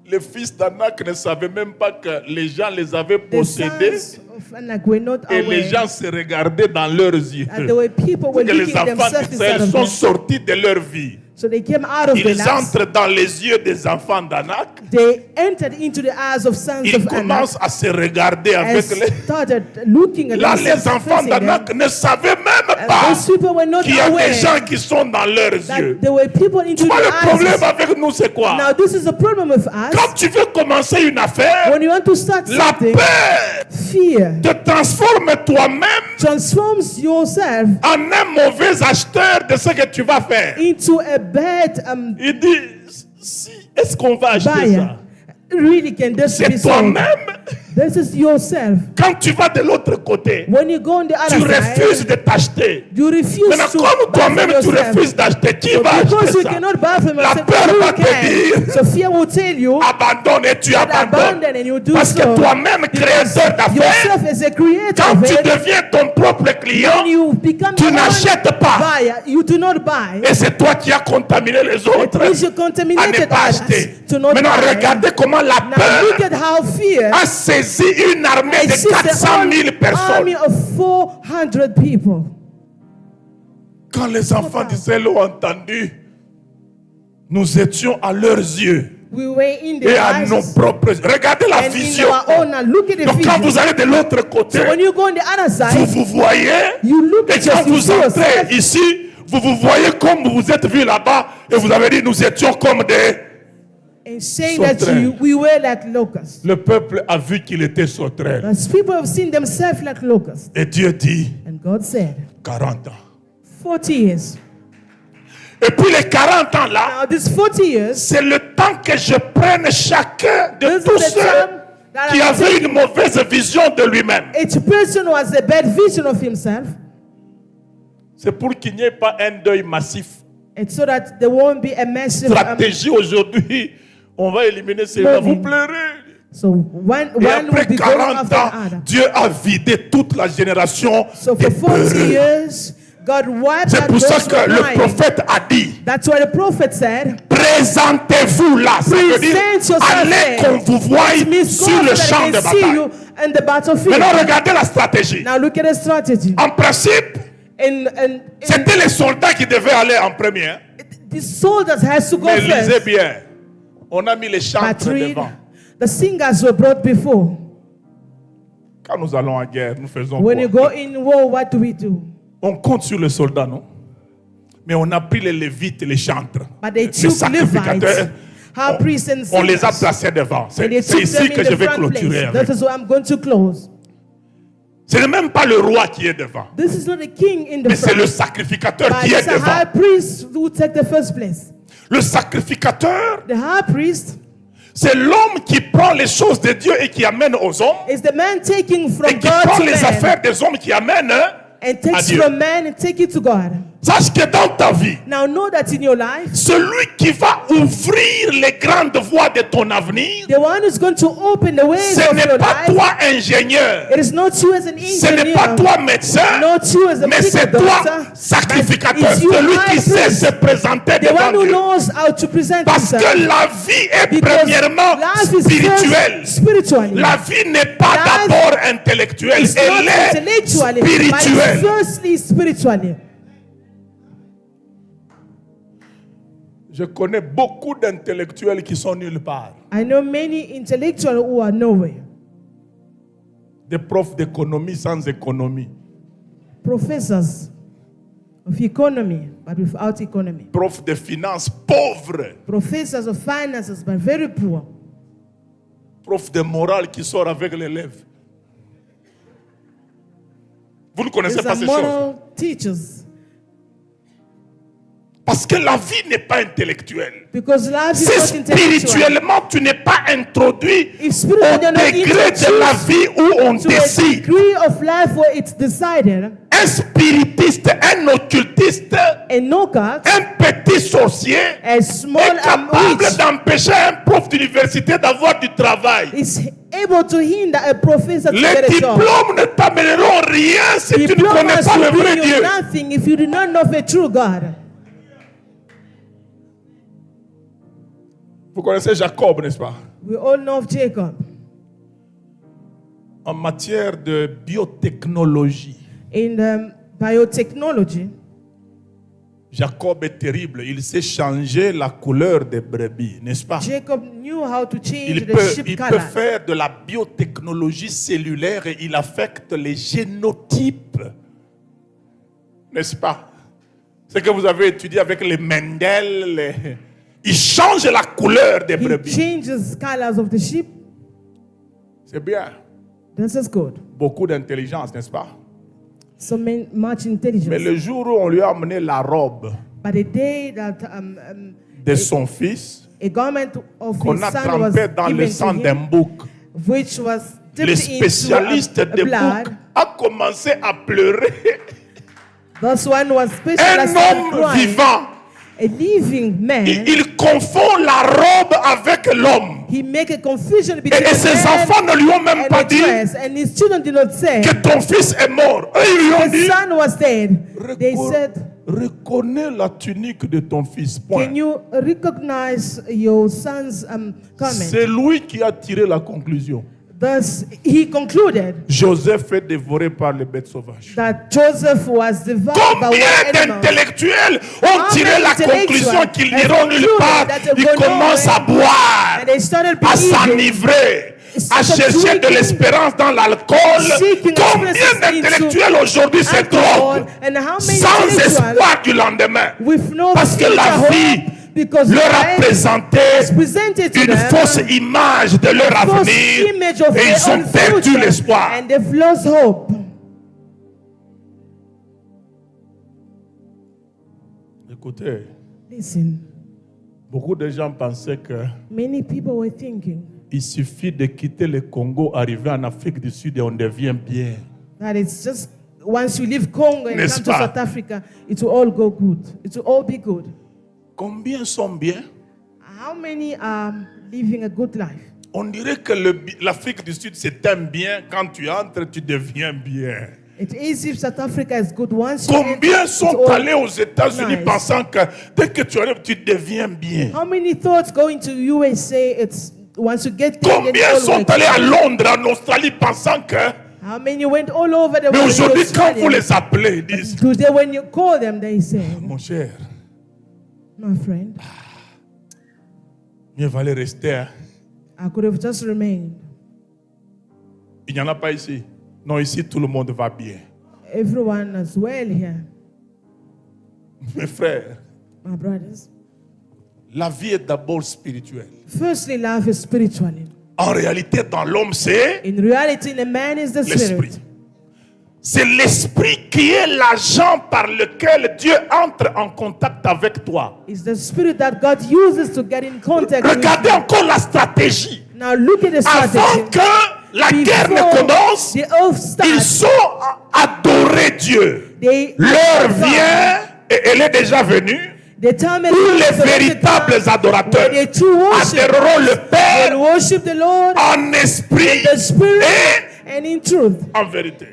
Les fils d'Anak ne savaient même pas que les gens les avaient The possédés sons of Anak were not et les gens aware se regardaient dans leurs yeux. that there were people were Que les looking enfants themselves d'Israël inside of sont them. sortis de leur vie. So they came out of the Ils lives. entrent dans les yeux des enfants d'Anak. They entered into the eyes of sons Ils of Anak commencent à se regarder and avec les... started looking at Là, themselves. les enfants facing them. d'Anak ne savaient même And pas those people were not qu'il y a des gens aware qui sont dans leurs yeux. that there were people into Tu vois, le the problème eyes. avec nous, c'est quoi? Now this is the problem with us. Quand tu veux commencer une affaire, When you want to start la something, peur fear te transforme toi-même transforms yourself en un mauvais acheteur de ce que tu vas faire. into a bad Il dit, si, est-ce qu'on va acheter buyer. ça? Really, can this be C'est sold? toi-même. This is yourself. Quand tu vas de l'autre côté, When you go on the tu other refuses side, de t'acheter. you refuse Maintenant, to comme buy toi-même from tu yourself. refuses d'acheter, qui So va because acheter you ça? cannot buy from La yourself, peur who va te can? dire, So fear will tell you abandonne et tu that abandonnes. abandon and you do Parce que so. toi-même, créateur d'affaires, Yourself as a creator quand of tu it, deviens ton propre client, when you become tu your own n'achètes pas. buyer, you do not buy. Et c'est toi qui as contaminé les It autres means you à ne contaminated pas others acheter. to not Maintenant, buy. regardez comment la Now look peur at how fear a saisi une armée I de see the 400 000 personnes. army of 400 people. Quand les enfants d'Israël ont entendu, nous étions à leurs yeux We were in the et à nos eyes propres yeux. Regardez la and in vision. our own. Now look at the Donc quand vision. vous allez de l'autre côté, So when you go on the other vous side, vous voyez. you look Et at quand yourself, you vous see entrez yourself, ici, vous vous voyez comme vous vous êtes vu là-bas et vous avez dit nous étions comme des... and saying that sauterelles. we were like locusts. Le peuple a vu qu'il était sauterelle. But people have seen themselves like locusts. Et Dieu dit And God said, 40 ans. 40 years. Et puis les 40 ans là, Now this 40 years, c'est le temps que je prenne chacun de this tous is the ceux time that qui I avaient take une mauvaise vision de lui-même. each person who has a bad vision of himself, C'est pour qu'il n'y ait pas un deuil massif. and so that there won't be a massive Stratégie aujourd'hui, on va éliminer ces gens. Vous Moving. pleurez. so one Et will après be going 40 after ans, another. Dieu a vidé toute la génération So des for 40 peureux. years, God wiped C'est out pour ça those que who le were lying. prophète a dit, That's what the prophet said. présentez-vous là. Ça veut dire, Present yourself allez there. qu'on vous voie It means sur God le so that champ they de can see bataille. you in the battlefield. Maintenant, regardez la stratégie. Now look at the strategy. En principe, In c'était les soldats qui devaient aller en premier. Hein. the soldiers has to go Mais lisez first. bien, on a mis les But chantres read, devant. the singers were brought before. Quand nous allons en guerre, nous faisons When you quoi? go in war, what do we do? On compte sur les soldats, non? Mais on a pris les lévites et les chantres. But they Les took sacrificateurs, Levites, high priests and on les a singers. placés devant. And C'est they c'est took ici them que in je the vais front clôturer place. avec. That is where I'm going to close. Ce n'est même pas le roi qui est devant. This is not the king in the Mais c'est le front, sacrificateur but qui est it's the high devant. priest who take the first place. Le sacrificateur, The high priest c'est l'homme qui prend les choses de Dieu et qui amène aux hommes. is the man taking Et from qui God prend to les man affaires des hommes qui amènent. and takes Dieu. from man and take it to God. Sache que dans ta vie, Now know that in your life, celui qui va ouvrir les grandes voies de ton avenir, the one who's going to open the ways ce of n'est your pas life, toi ingénieur, it is not you as an ce n'est pas engineer, toi médecin, not you as a mais medical c'est toi doctor, sacrificateur, but it's you, celui high qui sait priest, se présenter the one devant who Dieu. knows how to present Parce himself. que la vie est Because premièrement life is spirituelle. first spiritually. La vie n'est pas Life d'abord intellectuelle, It's elle not est intellectually, but it's spirituelle. firstly spiritually. Je connais beaucoup d'intellectuels qui sont nulle part. I know many intellectuals who are nowhere. Des profs d'économie sans économie. Professors of economy, but without economy. Profs de finances pauvres. Professors of finances, but very poor. Prof de morale qui sort avec l'élève. Vous ne connaissez These pas are ces choses. moral teachers. Parce que la vie n'est pas intellectuelle. Because life is Si not intellectual. spirituellement tu n'es pas introduit If spiritually au you're not degré de la introduced vie où on to a décide, degree of life where it's decided, un spiritiste, un occultiste, a no-God, un petit sorcier a small est capable witch d'empêcher un prof d'université d'avoir du travail. is able to hinder a professor to Les get a job. diplômes ne t'amèneront rien si tu ne connais Diplomas pas le will vrai bring Dieu. you nothing if you do not know the true God. Vous connaissez Jacob, n'est-ce pas? We all know of Jacob. En matière de biotechnologie, In biotechnology, Jacob est terrible. Il sait changer la couleur des brebis, n'est-ce pas? Jacob knew how to change Il the peut, sheep il peut color. faire de la biotechnologie cellulaire et il affecte les génotypes, n'est-ce pas? Ce que vous avez étudié avec les Mendel, il change la couleur des He brebis. changes colors of the sheep. C'est bien. This is good. Beaucoup d'intelligence, n'est-ce pas? So much Mais intelligence. le jour où on lui a amené la robe But the day that de son fils, a garment of qu'on his a son was trempé dans le given sang to d'un him, bouc, which was le dipped spécialiste into des blood, boucs a commencé à pleurer. this one was Un specialized in homme crying. vivant, A living man, il confond la robe avec l'homme. he make a confusion between Et the ses man enfants ne lui ont même and pas the dit dress, and his children did not say que ton fils est mort. Eux, ils lui ont his dit, son was dead. They said, reconnais la tunique de ton fils. Point. can you recognize your son's garment? C'est lui qui a tiré la conclusion. Thus, he concluded Joseph est dévoré par les bêtes sauvages. that Joseph was devoured by Combien wild animals. d'intellectuels ont How tiré many la intellectuals conclusion qu'ils have n'iront nulle concluded part? that they Ils go commencent à nowhere, boire, and they started à believing, s'enivrer, à started chercher de drinking, l'espérance dans l'alcool. seeking Combien experiences d'intellectuels into aujourd'hui se alcohol, droguent and how many sans intellectuals espoir du lendemain? with no Parce que la spiritual vie hope, because leur a life présenté is presented to une them fausse image de leur false avenir image of et their ils own ont perdu future, l'espoir. and they've lost hope. Écoutez, Listen, beaucoup de gens pensaient que many people were thinking il suffit de quitter le Congo, arriver en Afrique du Sud et on devient bien. that it's just once you leave Congo and N'est-ce come to pas? South Africa, it will all go good. It will all be good. Combien sont bien? How many are living a good life? On dirait que l'Afrique du Sud, c'est un bien. Quand tu entres, tu deviens bien. It is if South Africa is good. Once you enter, Combien it's sont all allés aux États-Unis nice. pensant que dès que tu arrives, tu deviens bien? How many thoughts going to USA? It's once you get there, then Combien all sont works. allés à Londres, en Australie, pensant que... How many went all over the Mais world? aujourd'hui, quand vous Australia? les appelez, ils disent, Today, when you call them, they say, mon cher, "My friend, mieux valait rester. Hein. I could have just remained. Il n'y en a pas ici. Non, ici, tout le monde va bien. Everyone is well here, Mes frères, my brothers. la vie est d'abord spirituelle. Firstly, life is spiritually. En réalité, dans l'homme, c'est In reality, in a man is the l'esprit. spirit. C'est l'esprit qui est l'agent par lequel Dieu entre en contact avec toi. It's the spirit that God uses to get in contact with Regardez you. encore la stratégie. Now look at the Avant strategy. que la guerre ne Before commence, the oath ils starts, sont adorer Dieu. they L'heure vient, et elle est déjà venue, the time is où les the véritables adorateurs where the true worship adoreront le will Père worship the Lord en esprit in the spirit et and in truth. en vérité.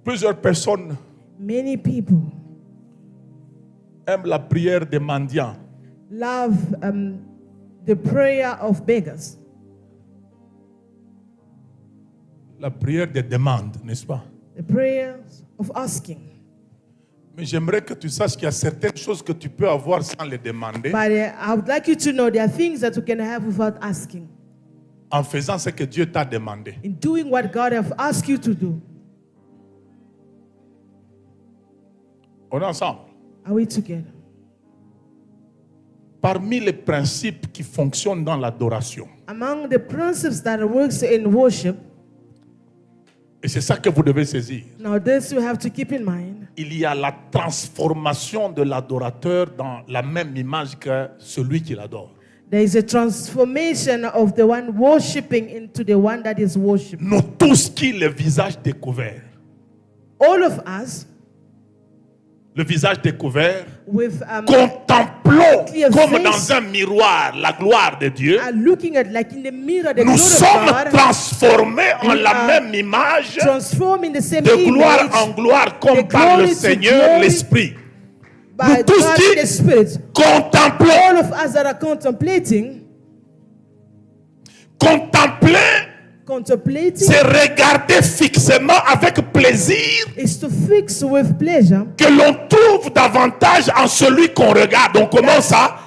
Plusieurs personnes Many people aiment la prière des mendiants. love the prayer of beggars, La prière des demandes, n'est-ce pas? the prayers of asking. Mais j'aimerais que tu saches qu'il y a certaines choses que tu peux avoir sans les demander, But I would like you to know there are things that you can have without asking. en faisant ce que Dieu t'a demandé. In doing what God has asked you to do. On est ensemble. Are we together? Parmi les principes qui fonctionnent dans l'adoration, Among the principles that works in worship, Et c'est ça que vous devez saisir. Now this you have to keep in mind. Il y a la transformation de l'adorateur dans la même image que celui qui l'adore. There is a transformation of the one worshiping into the one that is worshipped. Nous tous qui le visage découvert. All of us Le visage découvert. with Contemplons clear comme face dans un miroir la gloire de Dieu. are looking at like in the mirror the Nous glory of sommes God, transformés en We la are même image, transformed in the same de gloire image en gloire, comme the par le glory to Seigneur glory l'Esprit. by Nous tous God qui the Spirit. contemplons. All of us that are contemplating, Contempler, c'est regarder fixement avec plaisir is to fix with pleasure. que l'on trouve davantage en celui qu'on regarde. Donc comment ça?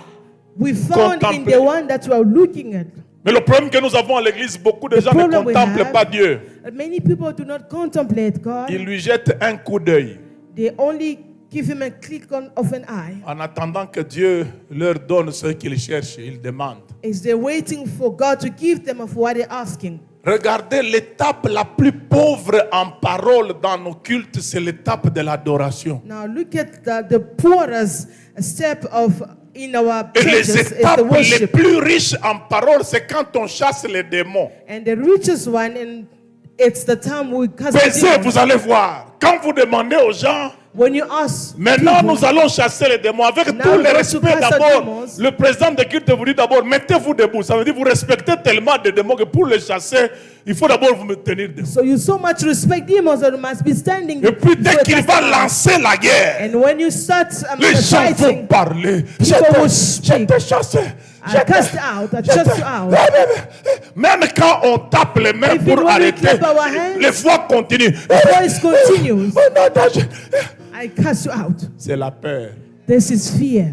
We found in Contempler. the one that we are looking at. Mais le problème que nous avons à l'église, beaucoup de The gens ne problem we contemplent have- pas Dieu. Many people do not contemplate God. Ils lui jettent un coup d'œil They only give him a click of an eye. en attendant que Dieu leur donne ce qu'ils cherchent. Ils demandent. Is they waiting for God to give them of what they're asking. Regardez, l'étape la plus pauvre en parole dans nos cultes, c'est l'étape de l'adoration. Now look at the poorest step of in our Et les churches is étapes the les worship. plus riches en parole, c'est quand on chasse les démons. And the richest one, and it's the time we cast Pensez, the demons. vous allez voir. Quand vous demandez aux gens, When you ask maintenant people, nous allons chasser les démons. Avec Now tout we le want to respect cast out d'abord, demons. le président de culte vous dit d'abord, mettez-vous debout. Ça veut dire vous respectez tellement de démons que pour les chasser, il faut d'abord vous me tenir debout. so you so much respect demons that you must be standing. Et puis dès before qu'il casting va out. lancer la guerre, And when you start les gens vont fighting, parler. Je will speak. t'ai chassé. I cast out, I chase you out. Même quand on tape les mains Even pour when we arrêter, clap our hands, les voix continuent. The voice continues. Oh non, non, I cast you out. c'est la peur. This is fear.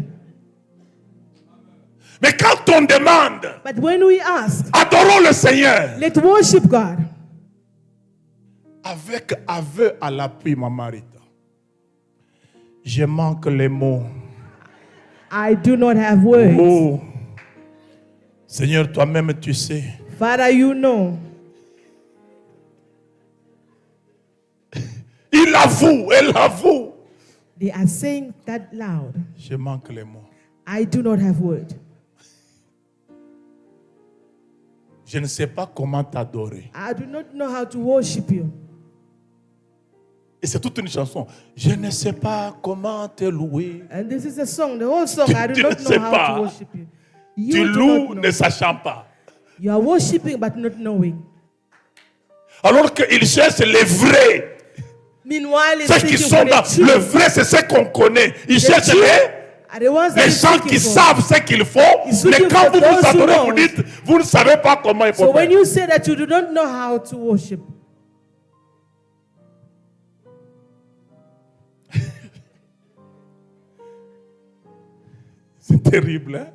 Mais quand on demande, But when we ask, adorons le Seigneur. let's worship God. Avec aveu à l'appui, ma Marita. Je manque les mots. I do not have words. Oh. Seigneur, toi-même, tu sais. Father, you know. Il avoue, elle avoue. They are saying that loud. Je manque les mots. I do not have words. Je ne sais pas comment t'adorer. I do not know how to worship you. Et c'est toute une chanson. Je ne sais pas comment te louer. And this is a song, the whole song. I do Tu not ne know sais how pas. to worship you. Tu You do loues not ne know. sachant pas. You are worshiping but not knowing. Alors qu'il cherche les vrais. Meanwhile, it's Ceux qui seeking sont for the dans truth. le vrai, c'est ce qu'on connaît. Ils The cherchent truth les are the ones that les he's gens seeking qui for. savent ce qu'il faut. He's Mais looking quand for vous vous those who adorez, vous knows. dites, vous ne savez pas comment il faut So when faire. you say that you do not know how to worship, C'est terrible, hein?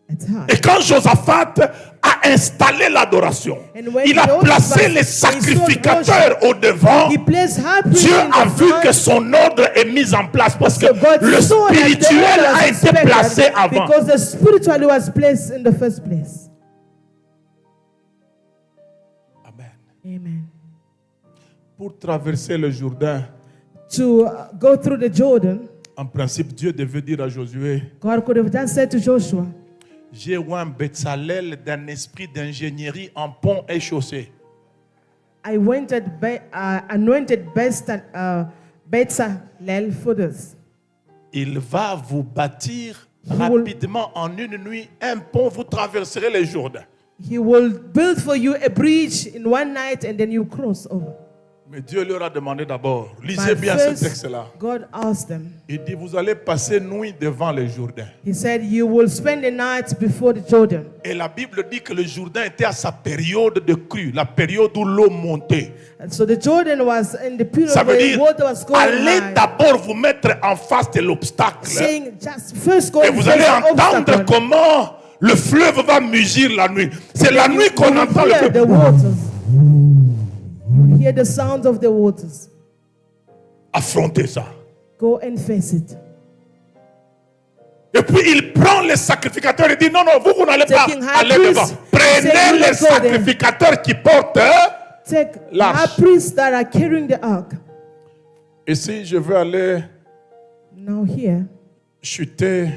it's hard. Et quand Josaphat a installé l'adoration, And when il a Jehoshaphat placé les installed sacrificateurs au devant. He placed high priest Dieu in a the vu front. que son ordre est mis en place parce que So God le saw that the spirituel order was a été expected placé avant. because the spiritual was placed in the first place. Amen. Amen. Pour traverser le Jourdain, To go through the Jordan, en principe, Dieu devait dire à Josué, God could have just said to Joshua, j'ai oint Betsalel d'un esprit d'ingénierie en pont et chaussée. I anointed Bezalel for this. Il va vous bâtir will- rapidement en une nuit un pont, vous traverserez le Jourdain. He will build for you a bridge in one night and then you cross over. Mais Dieu leur a demandé d'abord, lisez But bien ce first, texte-là. God asked them, Il dit, vous allez passer nuit devant le Jourdain. He said, you will spend the night before the Jordan. Et la Bible dit que le Jourdain était à sa période de crue, la période où l'eau montait. And so the Jordan was in the period Ça veut where dire, water was going allez high. d'abord vous mettre en face de l'obstacle. Saying, just first go Et and vous face allez the entendre obstacle. comment le fleuve va mugir la nuit. C'est la nuit qu'on You entend le hear the fleuve. waters. You hear the sounds of the waters. Affrontez ça. Go and face it. Et puis il prend les sacrificateurs et dit non, non, vous n'allez pas Taking high aller priest, devant. saying, Prenez "You les not go there." sacrificateurs qui portent take L'arche. high priests that are carrying the ark. Ici, je veux aller Now here, chuter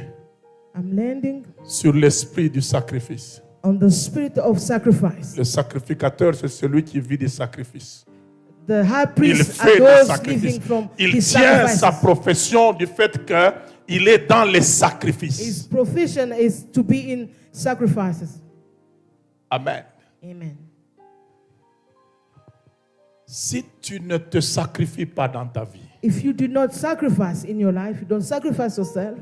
I'm landing sur l'esprit du sacrifice. on the spirit of sacrifice. Le sacrificateur, c'est celui qui vit des sacrifices. The high Il priests are fait des those sacrifices. living from Il his tient sa sacrifices. profession du fait qu'il est dans les sacrifices. His profession is to be in sacrifices. Amen. Amen. Si tu ne te sacrifies pas dans ta vie, If you do not sacrifice in your life, you don't sacrifice yourself,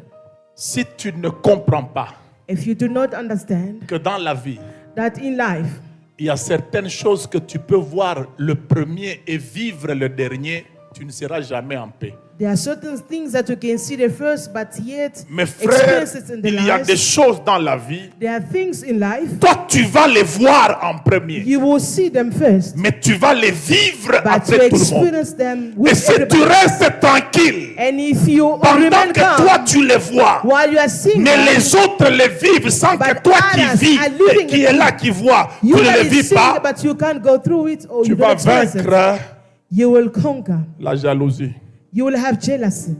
si tu ne comprends pas if you do not understand que dans la vie, that in life, il y a certaines choses que tu peux voir le premier et vivre le dernier, tu ne seras jamais en paix. there are certain things that you can see the first, but yet Mes frères, experience it in the il y a des lives. choses dans la vie, There are things in life, toi tu vas les voir en premier, you will see them first, mais tu vas les vivre but you après tout le monde. experience them Et with si tu everybody. restes tranquille, And if you pendant remain que toi calm tu les vois, while you are seeing mais them, les autres les vivent sans que But toi qui others vis are et living qui it. est là qui voit, tu you ne are les vis seeing pas, it, but you can't go through it, or tu you don't vas experience it. vaincre You will conquer. la jalousie. You will have jealousy.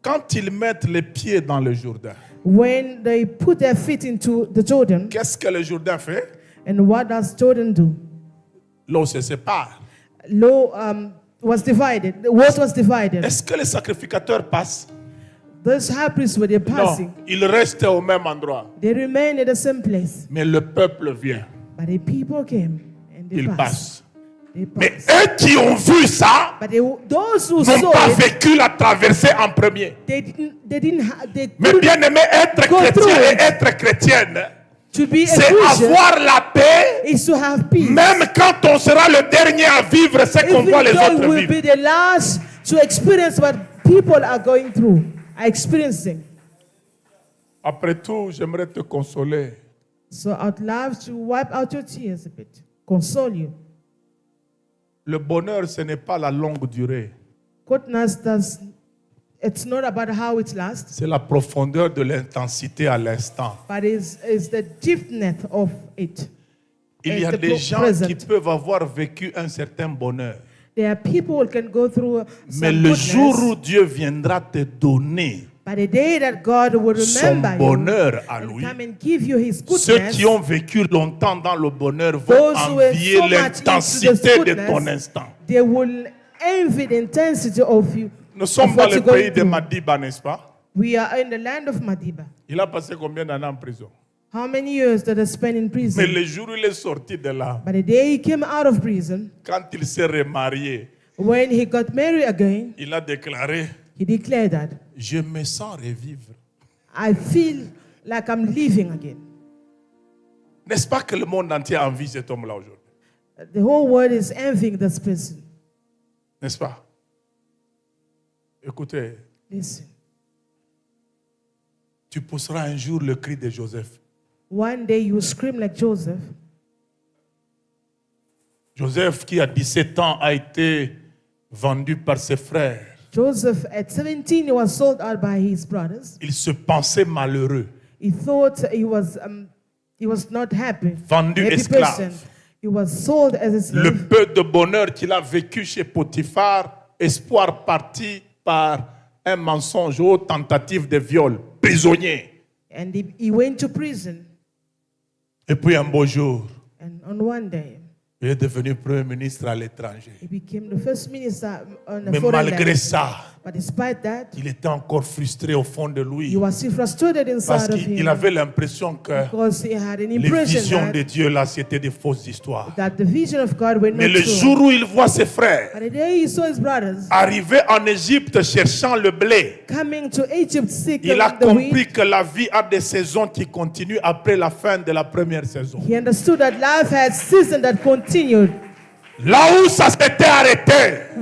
Quand ils mettent les pieds dans le Jourdain, When they put their feet into the Jordan, qu'est-ce que le Jourdain fait? and what does Jordan do? L'eau se sépare. Law was divided. The word was divided. Est-ce que les sacrificateurs passent? Those high priests were passing. Non, ils restent au même endroit. They remained at the same place. Mais le peuple vient, But the people came and they ils passed. passent. They Mais passed. eux qui ont vu ça But those who n'ont saw pas it, vécu la traversée en premier. they Mais couldn't bien aimé, être Go chrétien through et it. être chrétienne, to be a c'est Christian avoir la paix, is to have peace. même quand on sera le dernier à vivre ce qu'on Even voit les though autres will be vivre. the last to experience what people are going through, are experiencing. Après tout, j'aimerais te consoler. So I'd love to wipe out your tears a bit, console you. Le bonheur, ce n'est pas la longue durée. Goodness it's not about how it lasts, C'est la profondeur de l'intensité à l'instant. but is the deepness of it. Il y a It's the des gens present. qui peuvent avoir vécu un certain bonheur. There are people who can go through Mais some le goodness, jour où Dieu viendra te donner but the day that God will son remember bonheur à you and lui, come and give you His ceux goodness, qui ont vécu longtemps dans le bonheur vont those who were envier so much into l'intensité this de goodness, ton instant. they will envy the intensity of you. Nous sommes of dans what le you're going pays de through. Madiba, n'est-ce pas? We are in the land of Madiba. Il a passé combien d'années en prison? How many years did I spend in prison? Mais le jour où il est sorti de là, But the day he came out of prison, quand il s'est remarié, when he got married again, il a déclaré, he declared that, je me sens revivre. I feel like I'm living again. N'est-ce pas que le monde entier envie cet homme-là aujourd'hui? The whole world is envying this person. N'est-ce pas? Écoutez, Listen, tu pousseras un jour le cri de Joseph. one day you will scream like Joseph. Joseph, qui à 17 ans a été vendu par ses frères, Joseph, at 17, he was sold out by his brothers. il se pensait malheureux. He thought he was not happy. Vendu Happy esclave. person. He was sold as a Le slave. peu de bonheur qu'il a vécu chez Potiphar, espoir parti par un mensonge ou tentative de viol, prisonnier. And he went to prison. Et puis un beau jour, And on one day, il est devenu premier ministre à l'étranger. he became the first minister on a Mais foreign malgré land. ça, But despite that, il était encore frustré au fond de he lui. was still frustrated Parce inside of qu'il him avait l'impression que because he had an les impression visions de Dieu là, c'était des fausses histoires. that the vision of God were Mais not le true. jour où il voit ses frères But the day he saw his brothers arriver en Égypte cherchant le blé, coming to Egypt seeking il a the wheat, compris que la vie a des saisons qui continuent après la fin de la première saison. he understood that life had season that continued. Là où ça s'était arrêté,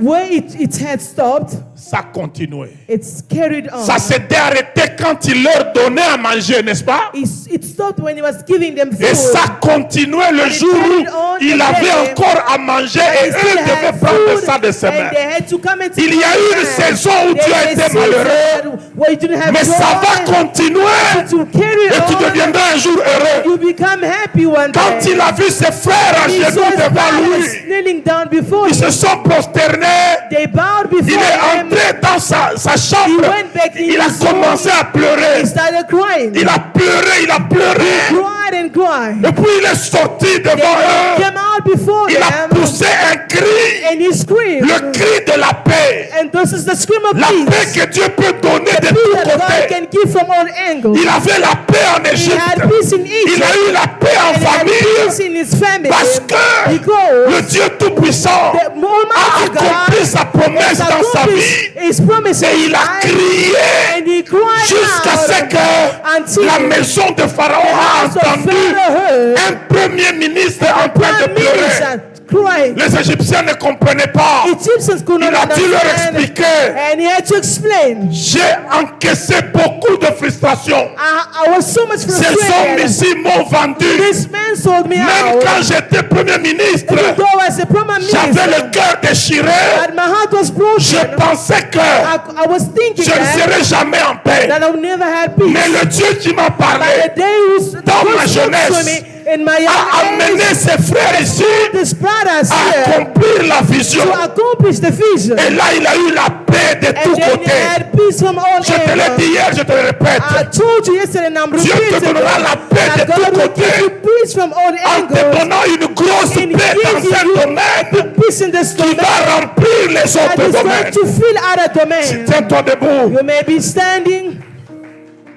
Where it had stopped, ça continuait. It's carried on. Ça s'était arrêté quand il leur donnait à manger, n'est-ce pas? It stopped when he was giving them food. Et ça continuait le it jour carried où on il again. avait encore à manger And et they still eux devaient had prendre food, ça de ses mains. and they had to come and take Il y a it eu une back. saison où tu as There's a été season malheureux, where you didn't have mais ça va joy, continuer to carry et tu on. deviendras un jour heureux. You become happy one Quand day. il a vu ses frères à He genoux saw his devant brothers lui, kneeling down before ils se him. sont prosternés. They bowed Il before est him. entré dans sa chambre. He went back in Il a his room. commencé à pleurer. He started crying. Il a pleuré, il a pleuré. Cried and cried. Et puis il est sorti devant eux. Came out before Il a them poussé un cri, and he screamed. le cri de la paix. And this is the scream of La paix peace. que Dieu peut donner de Peace tous that God côtés. can give from all angles. Il avait la paix en He Égypte. had peace in Egypt. Il a eu la paix en And he had famille. peace in his family. Parce que Because le Dieu Tout-Puissant the a Almighty accompli God sa promesse has dans sa accomplished vie. his promise Et in il a life. crié And he cried jusqu'à ce out que until la maison de Pharaon a house of entendu Pharaoh heard un premier ministre en train de prime pleurer. minister crying. Les Égyptiens ne comprenaient pas. Egyptians could Il not a dû leur understand. expliquer. And he had to explain. J'ai encaissé beaucoup de frustration. I was so much Ces hommes frustrated. ici m'ont vendu. This man sold me Même out. quand j'étais premier ministre, Even though I was a prime j'avais minister, le cœur déchiré. but my heart was Je broken. pensais que I was thinking je ne that, serais jamais en paix. that I would never have peace. Mais le Dieu qui m'a But parlé the day who dans ma God spoke jeunesse, to me in my a young amené age, ses frères ici this brothers à here accomplir la vision. to accomplish the vision. Et là, il a eu la paix de And tous then he côtés. had peace from all Je te l'ai dit angles. hier, je te le répète. I told you yesterday and I'm Dieu te repeating donnera la paix that de tous God will côtés. give you peace from all En te angles. donnant une grosse And paix give dans un you domaine peace in this qui domain va remplir les that autres is going domaines. to fill other domains. Tiens-toi debout. You may be standing.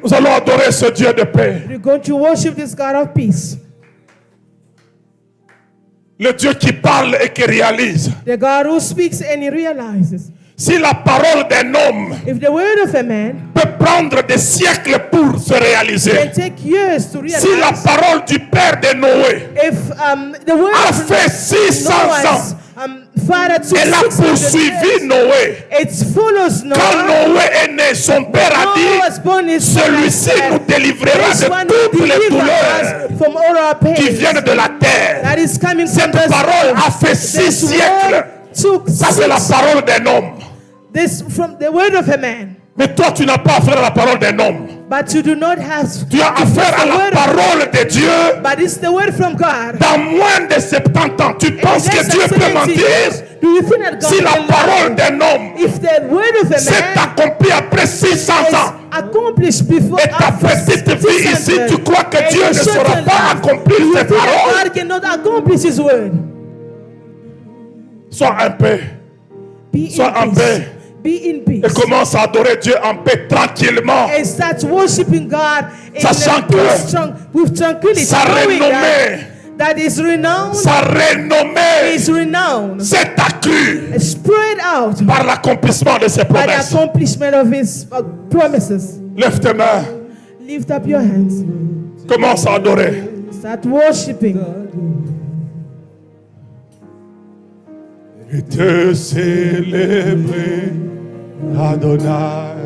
Nous allons adorer ce Dieu de paix. You're going to worship this God of peace. Le Dieu qui parle et qui réalise. The God who speaks and he realizes. Si la parole d'un homme If the word of a man peut prendre des siècles pour se can réaliser, take years to realize, si la parole du père de Noé if the word a of fait 600 ans, Noah's father took elle a 600 poursuivi years, Noé. it follows Quand Noah. Noé est né, son père a Noah was dit, born in celui-ci nous délivrera This one de will toutes les deliver douleurs us from all our qui pains viennent de la terre. that is coming from Cette this parole earth. a fait 6 This siècles. word took Ça, c'est la six- parole d'un homme. this from the word of a man. Mais toi, tu n'as pas affaire à la parole d'un homme. But you do not have Tu as affaire à la parole de Dieu. But it's the word from God. Dans moins de 70 ans, tu penses que Less Dieu than peut 70 mentir? years, do you think that God Si la can parole lie? d'un homme If the word of a s'est man accomplie après 600 is ans, accomplished before et ta after petite vie ici, 600, tu crois que and Dieu you ne shut saura your pas life, accomplir you ses think that paroles? God cannot accomplish his word. Sois en paix Be Sois en in paix. peace. Be in et peace. commence à adorer Dieu en paix tranquillement. And start worshiping God in Sachant a que peace, with tranquility. sa knowing renommée, that is renowned, sa renommée is renowned, s'est accrue spread out par l'accomplissement de ses by the promesses. accomplishment of his promises. Lève tes mains, Lift up your hands. commence à adorer. Start worshiping. Et te célébrer, Adonai.